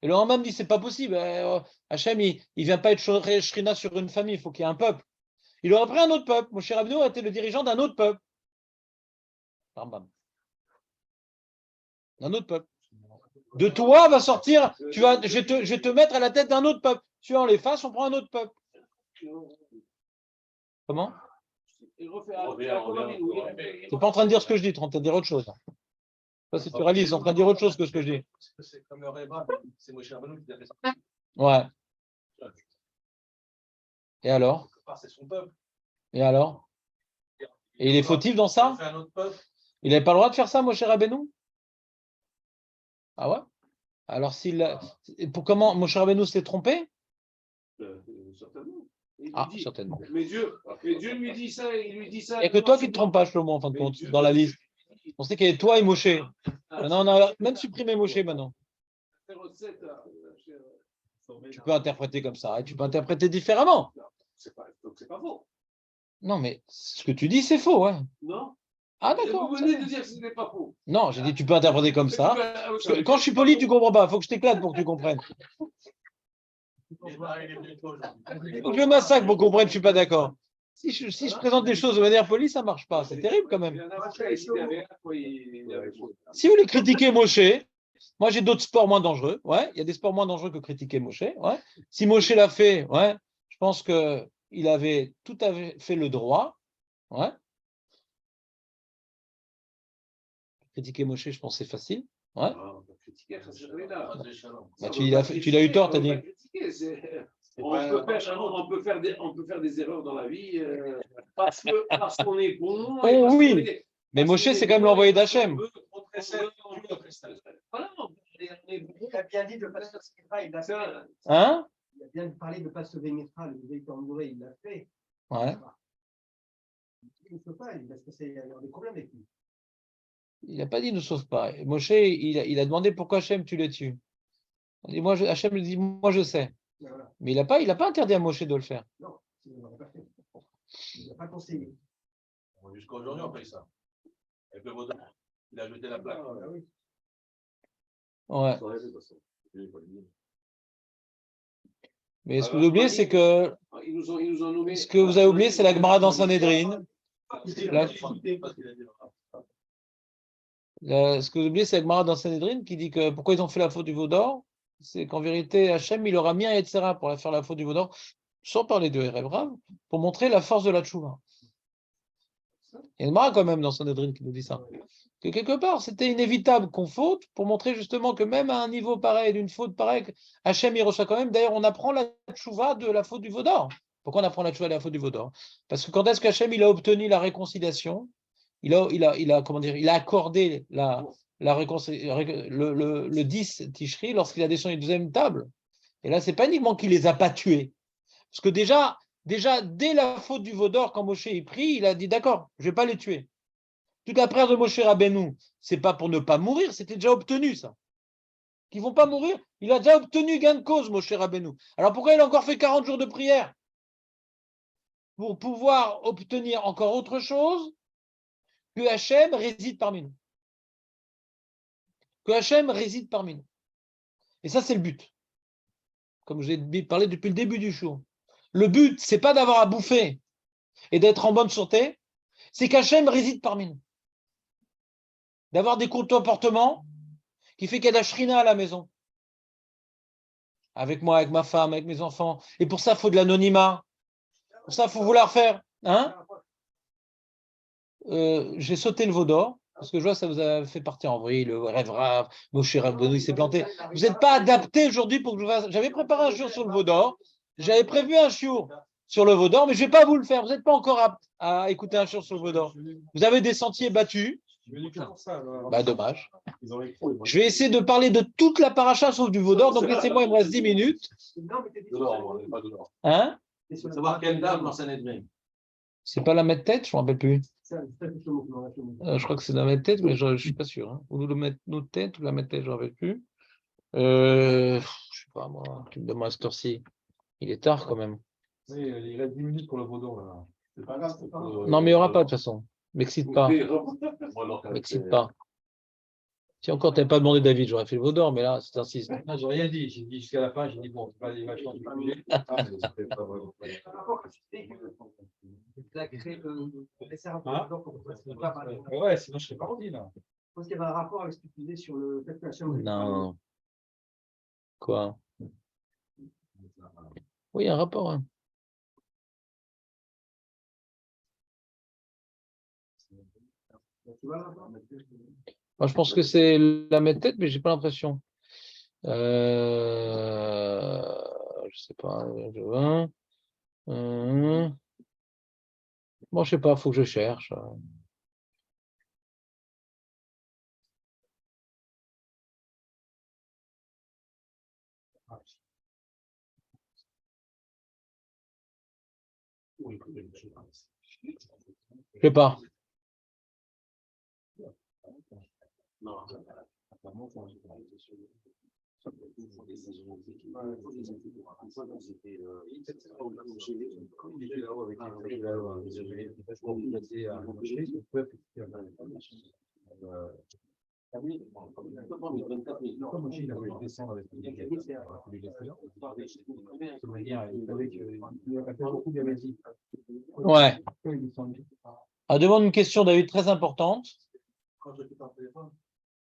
Et le Rambam dit c'est pas possible. Hachem, il ne vient pas être Shrina sur une famille. Il faut qu'il y ait un peuple. Il aurait pris un autre peuple. Moshe Rabbeinu a été le dirigeant d'un autre peuple. Rambam. D'un autre peuple. De toi va sortir, je vais te mettre à la tête d'un autre peuple. Tu en les faces, on prend un autre peuple. Comment? Tu n'es pas en train de dire ce que je dis, tu es en train de dire autre chose. Pas si tu réalises, tu es en train de dire autre chose que ce que je dis. C'est comme le Réba, c'est Moshe Rabbeinu qui a fait ça. Ouais. Et alors? C'est son peuple. Et alors? Et il est fautif dans ça? Il n'avait pas le droit de faire ça, Moshe Rabbeinu? Ah ouais? Alors, comment Moshe Rabbeinu s'est trompé? Certainement. Certainement. Mais Dieu lui dit ça, il lui dit ça. Il n'y a que toi qui ne te trompes pas, Shlomo, en fin de compte, dans la liste. On sait qu'il y a toi et Moshe. Maintenant, on a même supprimé Moshe maintenant. Tu peux interpréter comme ça, et tu peux interpréter différemment. Donc c'est pas faux. Non, mais ce que tu dis, c'est faux. Hein. Non. Ah, Et d'accord. vous venez de dire que ce n'est pas faux. Non, j'ai dit tu peux interpréter comme ça. Parce que quand je suis poli, tu comprends pas. Il faut que je t'éclate pour que tu comprennes. Faut que je massacre pour comprendre que je suis pas d'accord. Si je présente des choses de manière polie, ça marche pas. C'est terrible quand même. Si vous voulez critiquer Moshe, moi j'ai d'autres sports moins dangereux. Ouais, il y a des sports moins dangereux que critiquer Moshe. Ouais. Si Moshe l'a fait, ouais, je pense que il avait tout à fait le droit. Ouais. Critiquer Moshe, je pense que c'est facile. Ouais. Bah, tu l'as eu tort, t'as dit. On peut faire des erreurs dans la vie parce qu'on est bon. Oh oui, mais Moshe, c'est quand même l'envoyé d'Hachem. Il a bien dit de ne pas se sauver, il l'a fait. Hein? Il a bien parlé de ne pas sauver Mitra, le bébé qui est engouré, il l'a fait. Ouais. Il ne sauve pas, parce que c'est avoir des problèmes avec lui. Il n'a pas dit ne sauve pas. Moshe, il a demandé pourquoi Hachem tu les tues. Hachem lui dit, moi je sais. Voilà. Mais il n'a pas interdit à Moshe de le faire. Non, il n'aurait pas fait. Il n'a pas conseillé. Jusqu'à aujourd'hui, on paye ça. Avec le vaudin, il a jeté la plaque. Ah oui. Ouais. Mais ce que vous oubliez, c'est que Ils nous ont nommé. ce que vous avez oublié, c'est la Gemara dans Sanhedrin. Ce que vous oubliez, c'est la Gemara dans Sanhedrin qui dit que pourquoi ils ont fait la faute du veau d'or, c'est qu'en vérité, Hachem, il aura mis un Yetzera pour faire la faute du veau d'or, sans parler de Erev Rav, pour montrer la force de la tchouva. Il y a une Gemara quand même dans Sanhedrin qui nous dit ça. Que quelque part, c'était inévitable qu'on faute pour montrer justement que même à un niveau pareil, d'une faute pareille, Hachem, il reçoit quand même. D'ailleurs, on apprend la tchouva de la faute du veau d'or. Pourquoi on apprend la tchouva de la faute du veau d'or? Parce que quand est-ce qu'Hachem, il a obtenu la réconciliation? Il a accordé le 10 Tishri lorsqu'il a descendu une deuxième table. Et là, ce n'est pas uniquement qu'il les a pas tués. Parce que déjà dès la faute du veau d'or, quand Moshe est pris, il a dit d'accord, je ne vais pas les tuer. Toute la prière de Moshe Rabbeinu, ce n'est pas pour ne pas mourir, c'était déjà obtenu ça. Qu'ils ne vont pas mourir, il a déjà obtenu gain de cause, Moshe Rabbeinu. Alors pourquoi il a encore fait 40 jours de prière? Pour pouvoir obtenir encore autre chose, que Hachem réside parmi nous. Que Hachem réside parmi nous. Et ça, c'est le but. Comme j'ai parlé depuis le début du show. Le but, c'est pas d'avoir à bouffer et d'être en bonne santé, c'est qu'Hachem réside parmi nous. D'avoir des comportements qui fait qu'il y a de la shrina à la maison. Avec moi, avec ma femme, avec mes enfants. Et pour ça, il faut de l'anonymat. Pour ça, il faut vouloir faire. Hein? J'ai sauté le veau d'or. Parce que je vois que ça vous a fait partir en vrille, le rêve rave, Moshe Rabbeinu, il s'est planté. Vous n'êtes pas adapté aujourd'hui pour que je fasse. J'avais préparé un shiur sur le veau d'or. J'avais prévu un shiur sur le veau d'or, mais je ne vais pas vous le faire. Vous n'êtes pas encore apte à écouter un shiur sur le veau d'or. Vous avez des sentiers battus. Bah, dommage. Je vais essayer de parler de toute la paracha sauf du veau d'or. Donc laissez-moi, il me reste 10 minutes. Hein? Il faut savoir quelle dame dans Sanhedrin. C'est pas la mettre tête, je ne me rappelle plus. Je crois que c'est la mettre tête, mais je ne suis pas sûr. Hein. Ou le mettre nos têtes, ou la mettre tête, je ne me rappelle plus. Je ne sais pas, moi, tu me demandes à cette heure-ci. Il est tard quand même. Oui, il reste 10 minutes pour le vaudor, là. C'est pas grave. Non, mais il n'y aura pas de toute façon. M'excite pas. M'excite pas. Si encore tu n'avais pas demandé David, j'aurais fait le veau d'or, mais là, c'est insiste. Non, j'ai rien dit. J'ai dit jusqu'à la fin, j'ai dit bon, c'est pas les machins du sujet. Ah, mais c'était pas vrai. Ouais, sinon je serais pas revenu là. Je pense qu'il y avait un rapport avec ce que tu disais sur le fait que Hachem. Non. Quoi? Oui, il y a un rapport. Hein. Moi, je pense que c'est la mettre tête, mais j'ai pas l'impression. Je sais pas. Bon, je sais pas, faut que je cherche. Je sais pas. Ouais. On demande une question, David, très importante.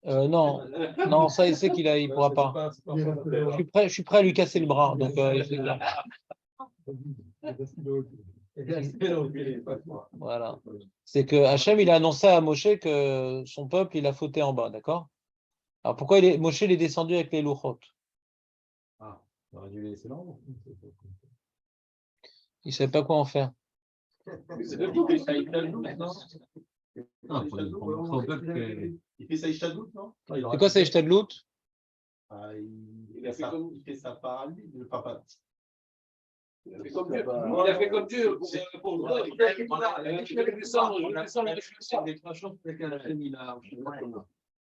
Non, non, ça, il sait il pourra pas. Je suis prêt à lui casser le bras. Donc, voilà. C'est que Hachem, il a annoncé à Moshe que son peuple, il a fauté en bas, d'accord? Alors pourquoi Moshe il est descendu avec les louchot? Ah, on aurait dû les laisser là. Il ne savait pas quoi en faire. Il fait sa Ishtadlout, non? C'est quoi ça, Ishtadlout? Il fait sa part à lui, le papa. Il a fait comme Dieu. Il a fait comme Dieu.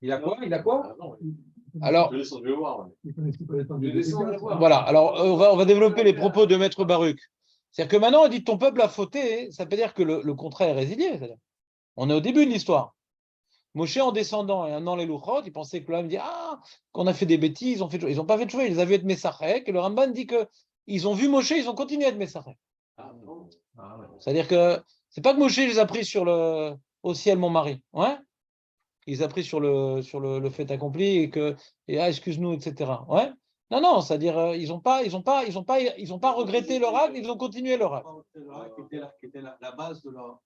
Il a quoi? Il a quoi? Alors, voilà. Alors, on va développer les propos de Maître Baruch. C'est-à-dire que maintenant, on dit ton peuple a fauté, ça veut dire que le contrat est résilié. On est au début de l'histoire. Moshe, en descendant et en amenant les louchot, il pensait que l'homme dit qu'on a fait des bêtises, ils n'ont pas fait de choix, ils les avaient être Messachek, et le Ramban dit qu'ils ont vu Moshe, ils ont continué à être Messachek. C'est-à-dire que c'est pas que Moshe les a pris au ciel, mon mari. Ouais, il les a pris sur le fait accompli et excuse-nous, etc. Ouais. Non, c'est-à-dire ils ont pas regretté leur acte, ils ont continué leur acte. Qui était la base de leur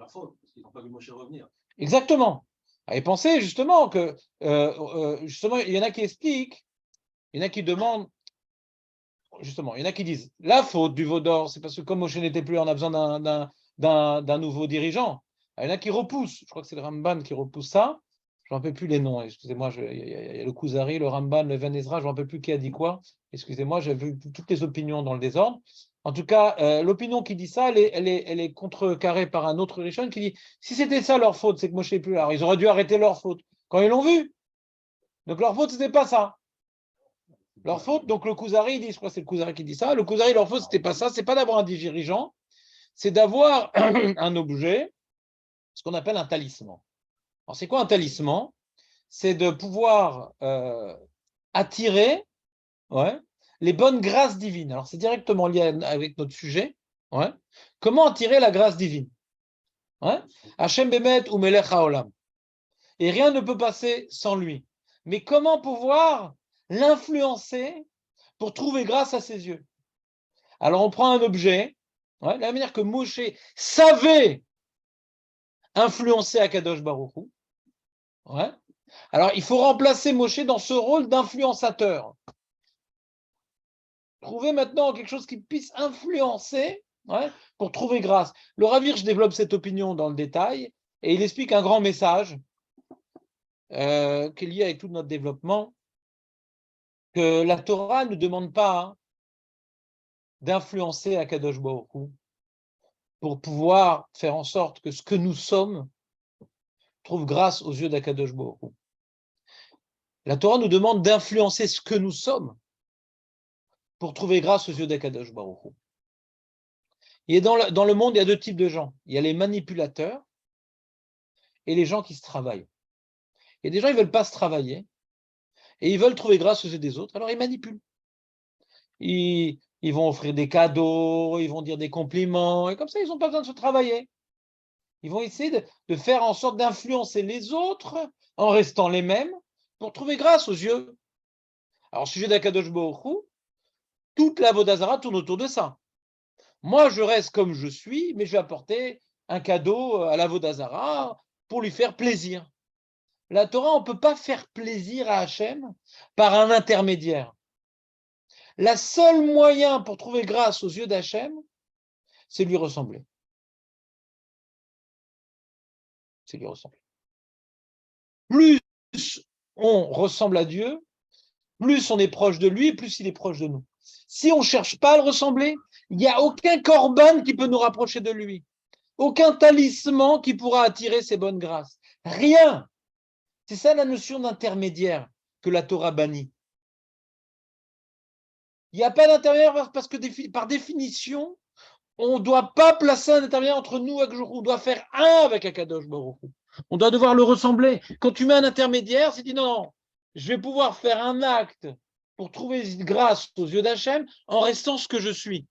faute, parce qu'ils n'ont pas vu Moshe revenir. Exactement. Et pensez justement que justement, il y en a qui expliquent, il y en a qui demandent, justement, il y en a qui disent la faute du veau d'or, c'est parce que comme Moshe n'était plus, on a besoin d'un nouveau dirigeant. Il y en a qui repoussent, je crois que c'est le Ramban qui repousse ça. Je ne me rappelle plus les noms, excusez-moi, il y a le Kuzari, le Ramban, le Ben Ezra, je ne me rappelle plus qui a dit quoi. Excusez-moi, j'ai vu toutes les opinions dans le désordre. En tout cas, l'opinion qui dit ça, elle est contrecarrée par un autre Rishon qui dit si c'était ça leur faute, c'est que Moshe n'est plus là. Alors, ils auraient dû arrêter leur faute quand ils l'ont vu. Donc leur faute, ce n'était pas ça. Leur faute, donc le Kuzari, il dit, je crois que c'est le Kuzari qui dit ça, le Kuzari, leur faute, ce n'était pas ça, c'est pas d'avoir un dirigeant, c'est d'avoir un objet, ce qu'on appelle un talisman. Alors, c'est quoi un talisman? C'est de pouvoir attirer les bonnes grâces divines. Alors, c'est directement lié avec notre sujet. Ouais. Comment attirer la grâce divine? Hachem Bemet ou Melech Haolam. Et rien ne peut passer sans lui. Mais comment pouvoir l'influencer pour trouver grâce à ses yeux? Alors, on prend un objet, de la manière que Moshe savait influencer Akadosh Baruch Hu. Alors, il faut remplacer Moshe dans ce rôle d'influençateur. Trouver maintenant quelque chose qui puisse influencer pour trouver grâce. Le Rav Hirsch développe cette opinion dans le détail et il explique un grand message qui est lié avec tout notre développement, que la Torah ne demande pas d'influencer Akadosh Baruch Hu pour pouvoir faire en sorte que ce que nous sommes trouve grâce aux yeux d'Akadosh Baruch Hu. La Torah nous demande d'influencer ce que nous sommes pour trouver grâce aux yeux d'Akadosh Baruch Hu. Et dans le monde, il y a deux types de gens. Il y a les manipulateurs et les gens qui se travaillent. Il y a des gens qui ne veulent pas se travailler et ils veulent trouver grâce aux yeux des autres, alors ils manipulent. Ils vont offrir des cadeaux, ils vont dire des compliments, et comme ça, ils n'ont pas besoin de se travailler. Ils vont essayer de faire en sorte d'influencer les autres en restant les mêmes pour trouver grâce aux yeux. Alors, sujet d'Akadosh Baruch Hu, toute la Avodah Zarah tourne autour de ça. Moi, je reste comme je suis, mais je vais apporter un cadeau à la Avodah Zarah pour lui faire plaisir. La Torah, on ne peut pas faire plaisir à Hachem par un intermédiaire. Le seul moyen pour trouver grâce aux yeux d'Hachem, c'est lui ressembler. C'est lui ressembler. Plus on ressemble à Dieu, plus on est proche de lui, plus il est proche de nous. Si on ne cherche pas à le ressembler, il n'y a aucun korban qui peut nous rapprocher de lui. Aucun talisman qui pourra attirer ses bonnes grâces. Rien. C'est ça la notion d'intermédiaire que la Torah bannit. Il n'y a pas d'intermédiaire parce que par définition, on ne doit pas placer un intermédiaire entre nous et Akadosh Baruch Hu. On doit faire un avec Akadosh Baruch Hu. On doit devoir le ressembler. Quand tu mets un intermédiaire, c'est dit non, je vais pouvoir faire un acte pour trouver grâce aux yeux d'Hachem en restant ce que je suis.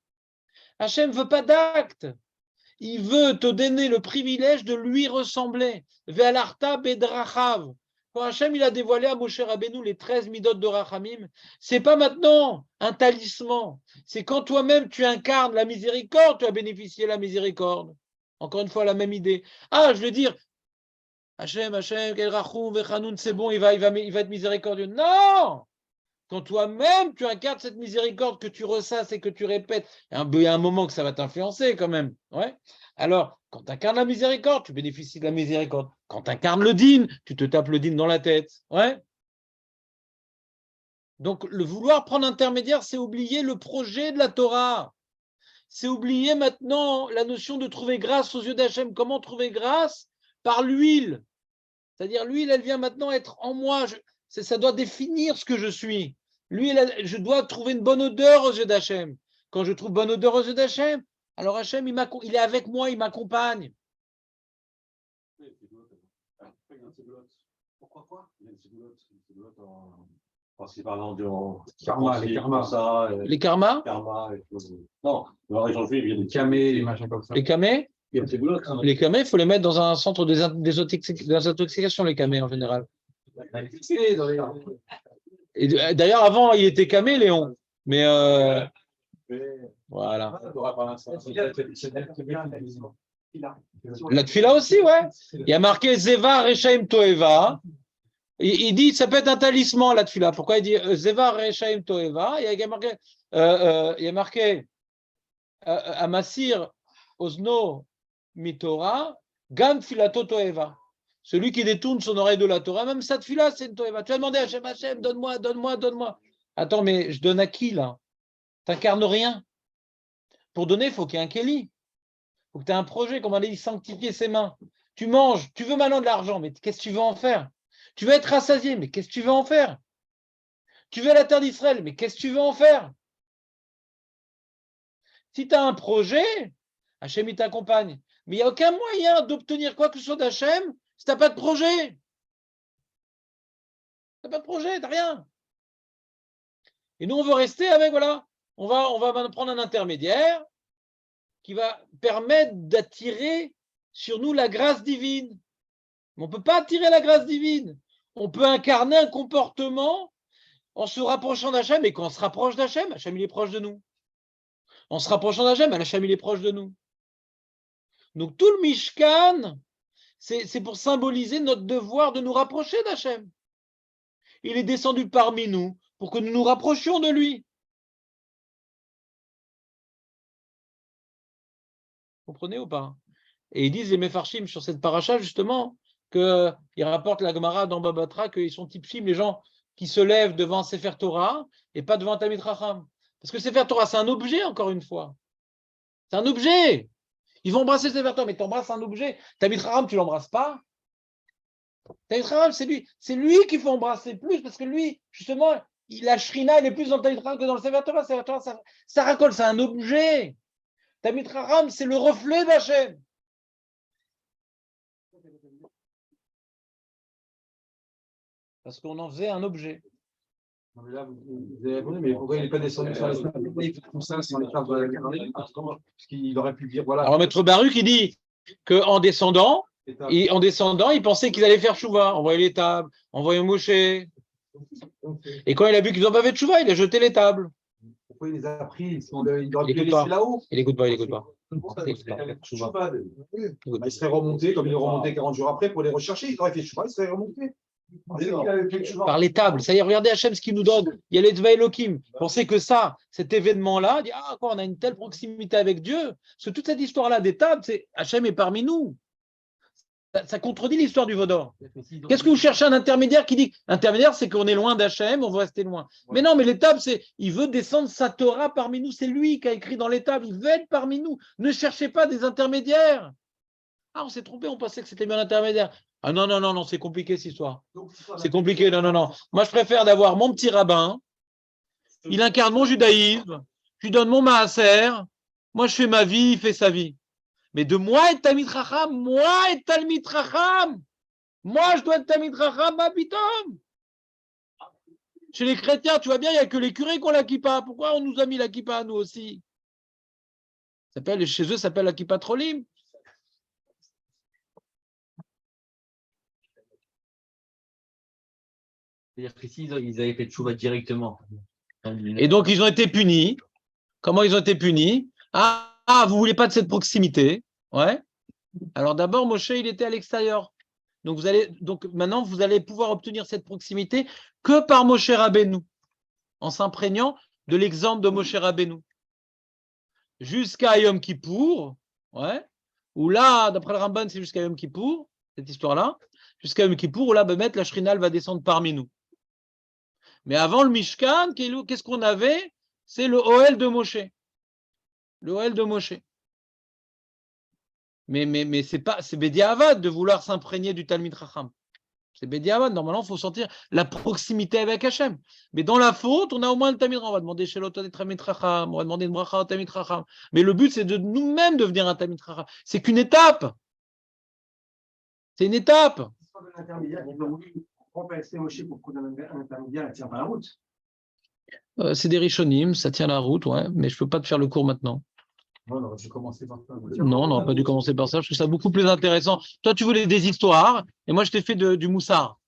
Hachem ne veut pas d'acte. Il veut te donner le privilège de lui ressembler. Ve'alarta bedrachav. Quand Hachem il a dévoilé à Moshe Rabbeinu les 13 midot de Rachamim, c'est pas maintenant un talisman. C'est quand toi-même tu incarnes la miséricorde, tu as bénéficié de la miséricorde. Encore une fois, la même idée. Ah, je veux dire, Hachem, Kel Rachum, Vechanoun, c'est bon, il va être miséricordieux. Non! Quand toi-même tu incarnes cette miséricorde que tu ressasses et que tu répètes, il y a un moment que ça va t'influencer quand même. Ouais. Alors, quand tu incarnes la miséricorde, tu bénéficies de la miséricorde. Quand tu incarnes le din, tu te tapes le din dans la tête. Ouais. Donc, le vouloir prendre intermédiaire, c'est oublier le projet de la Torah. C'est oublier maintenant la notion de trouver grâce aux yeux d'Hachem. Comment trouver grâce? Par l'huile. C'est-à-dire, l'huile, elle vient maintenant être en moi. Ça doit définir ce que je suis. L'huile, je dois trouver une bonne odeur aux yeux d'Hachem. Quand je trouve bonne odeur aux yeux d'Hachem, alors Hachem, il est avec moi, il m'accompagne. Pourquoi quoi? Parce qu'il parle de Karma, les karmas. Ça, Les karmas? karma et tout. Non, dans la région juive, il y a des Camé, les machins comme ça. Les kamés? Il y a des boulottes. Les kamés, il faut les mettre dans un centre désintoxication, les kamés en général. Et d'ailleurs, avant, il était kamé, Léon. Mais voilà. La tfila aussi, ouais. Il y a marqué Zeva Rechaim Toeva. Il dit, ça peut être un talisman, la tfila. Pourquoi il dit Zeva Rechaim Toeva? Il y a marqué Amasir Ozno Mitora, Gam Filato Toeva. Celui qui détourne son oreille de la Torah, même cette tfila, c'est une Toeva. Tu as demandé à Hachem, donne-moi, donne-moi, donne-moi. Attends, mais je donne à qui, là? T'incarnes rien. Pour donner, il faut qu'il y ait un Kéli. Il faut que tu aies un projet, comme on a dit, sanctifier ses mains. Tu manges, tu veux maintenant de l'argent, mais qu'est-ce que tu veux en faire? Tu veux être rassasié, mais qu'est-ce que tu veux en faire? Tu veux la terre d'Israël, mais qu'est-ce que tu veux en faire? Si tu as un projet, Hachem, il t'accompagne. Mais il n'y a aucun moyen d'obtenir quoi que ce soit d'Hachem si tu n'as pas de projet. Tu n'as pas de projet, tu n'as rien. Et nous, on veut rester avec, voilà, on va prendre un intermédiaire qui va permettre d'attirer sur nous la grâce divine. Mais on ne peut pas attirer la grâce divine. On peut incarner un comportement en se rapprochant d'Hachem, et quand on se rapproche d'Hachem, Hachem, il est proche de nous. En se rapprochant d'Hachem, Hachem, il est proche de nous. Donc tout le Mishkan, c'est pour symboliser notre devoir de nous rapprocher d'Hachem. Il est descendu parmi nous pour que nous nous rapprochions de lui. Vous comprenez ou pas? Et ils disent les Mefarshim sur cette paracha justement qu'ils rapportent la Gemara dans Babatra qu'ils sont types les gens qui se lèvent devant Sefer Torah et pas devant Talmid Chacham. Parce que Sefer Torah, c'est un objet, encore une fois. C'est un objet. Ils vont embrasser Sefer Torah, mais tu embrasses un objet. Talmid Chacham, tu ne l'embrasses pas. Talmid Chacham, c'est lui qu'il faut embrasser plus, parce que lui, justement, la Shrina, elle est plus dans le Talmid Chacham que dans le Sefer Torah. Sefer Torah, ça racole, c'est un objet. Talmid Chacham, c'est le reflet d'Hachem. Parce qu'on en faisait un objet. Non, mais là, vous avez répondu, mais pourquoi il n'est pas descendu sur les tables? Tout ça, sur les tables de la galerie, parce qu'il aurait pu dire, voilà. Alors, Maître Baruch, il dit qu'en descendant, il pensait qu'ils allaient faire chouva, envoyer les tables, envoyer Moshe. Et quand il a vu qu'ils n'ont pas fait de chouva, il a jeté les tables. Pourquoi il les a pris? Il aurait pu les écoute laisser pas. là-haut. Il n'écoute pas. Il serait remonté, comme il est remonté 40 jours après, pour les rechercher. Il aurait fait chouva, il serait remonté. Par les tables. Ça y est, regardez Hachem ce qu'il nous donne. Il y a les Dva Elohim. Pensez que ça, cet événement-là, on a une telle proximité avec Dieu. Parce que toute cette histoire-là des tables, c'est Hachem est parmi nous. Ça contredit l'histoire du Vaudor. Qu'est-ce que vous cherchez un intermédiaire qui dit intermédiaire, c'est qu'on est loin d'Hachem, on veut rester loin. Mais non, mais les tables, il veut descendre sa Torah parmi nous. C'est lui qui a écrit dans les tables. Il veut être parmi nous. Ne cherchez pas des intermédiaires. Ah, on s'est trompé, on pensait que c'était bien l'intermédiaire. Ah non, c'est compliqué cette histoire. C'est compliqué, non. Moi, je préfère d'avoir mon petit rabbin Il incarne mon judaïsme. Je lui donne mon maaser. Moi, je fais ma vie, il fait sa vie. Mais de moi et Talmid Chacham, moi et Talmid Chacham. Moi, je dois être Talmid Chacham, ma pitom. Chez les chrétiens, tu vois bien, il n'y a que les curés qui ont la kippa. Pourquoi on nous a mis la kippa à nous aussi? Chez eux, ça s'appelle la kippa trolim. C'est-à-dire qu'ici, ils avaient fait tchouva directement. Et donc, ils ont été punis. Comment ils ont été punis? Vous voulez pas de cette proximité? Ouais. Alors d'abord, Moshe, il était à l'extérieur. Donc maintenant, vous allez pouvoir obtenir cette proximité que par Moshe Rabbeinu, en s'imprégnant de l'exemple de Moshe Rabbeinu. Jusqu'à Yom Kippour, ouais, où là, d'après le Ramban, c'est jusqu'à Yom Kippour, cette histoire-là, jusqu'à Yom Kippour, où là, Bémet, la Shrinal va descendre parmi nous. Mais avant le Mishkan, qu'est-ce qu'on avait? C'est le Ohel de Moshe. Le Ohel de Moshe. Mais c'est Bédiavad de vouloir s'imprégner du Talmid Chacham. C'est Bédiavad. Normalement, il faut sentir la proximité avec Hachem. Mais dans la faute, on a au moins le Talmid Chacham. On va demander chez l'autre des Talmid Chacham. On va demander une bracha au Talmid Chacham. Mais le but, c'est de nous-mêmes devenir un Talmid Chacham. C'est qu'une étape. C'est une étape. L'intermédiaire, ils ont voulu remplacer Moshe pour qu'on ait un intermédiaire, elle ne tient pas la route. C'est des Rishonim, ça tient la route, ouais, mais je ne peux pas te faire le cours maintenant. Ouais, on aurait dû commencer par ça. Non, on n'aurait pas dû commencer par ça, parce que c'est beaucoup plus intéressant. Toi, tu voulais des histoires, et moi, je t'ai fait du moussard.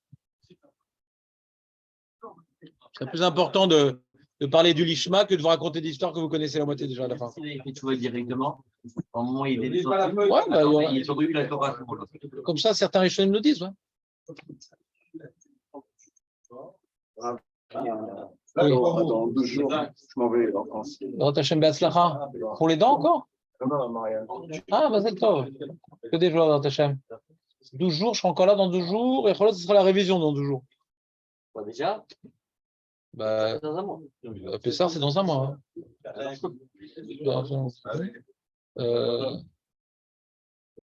C'est plus important de parler du lishma que de vous raconter des histoires que vous connaissez la moitié déjà à la fin. Il a fait tchouva directement. Au moment où il est Il est pas la feuille. Ouais, bah, ils ont eu la Torah à ce moment-là. comme ça, certains Rishonim le disent. Ouais. Là, Oui. dans 2 jours, je m'en vais en France. Baruch Hashem Be'atzlacha. Pour les dents encore? Non, rien. Ah, Mazel Tov. Que des joies, Baruch Hashem. 12 jours, je serai encore là dans 2 jours, et ce sera la révision dans 2 jours. Ouais, déjà, Bah, dans un mois. Pessar, c'est dans un mois. Hein.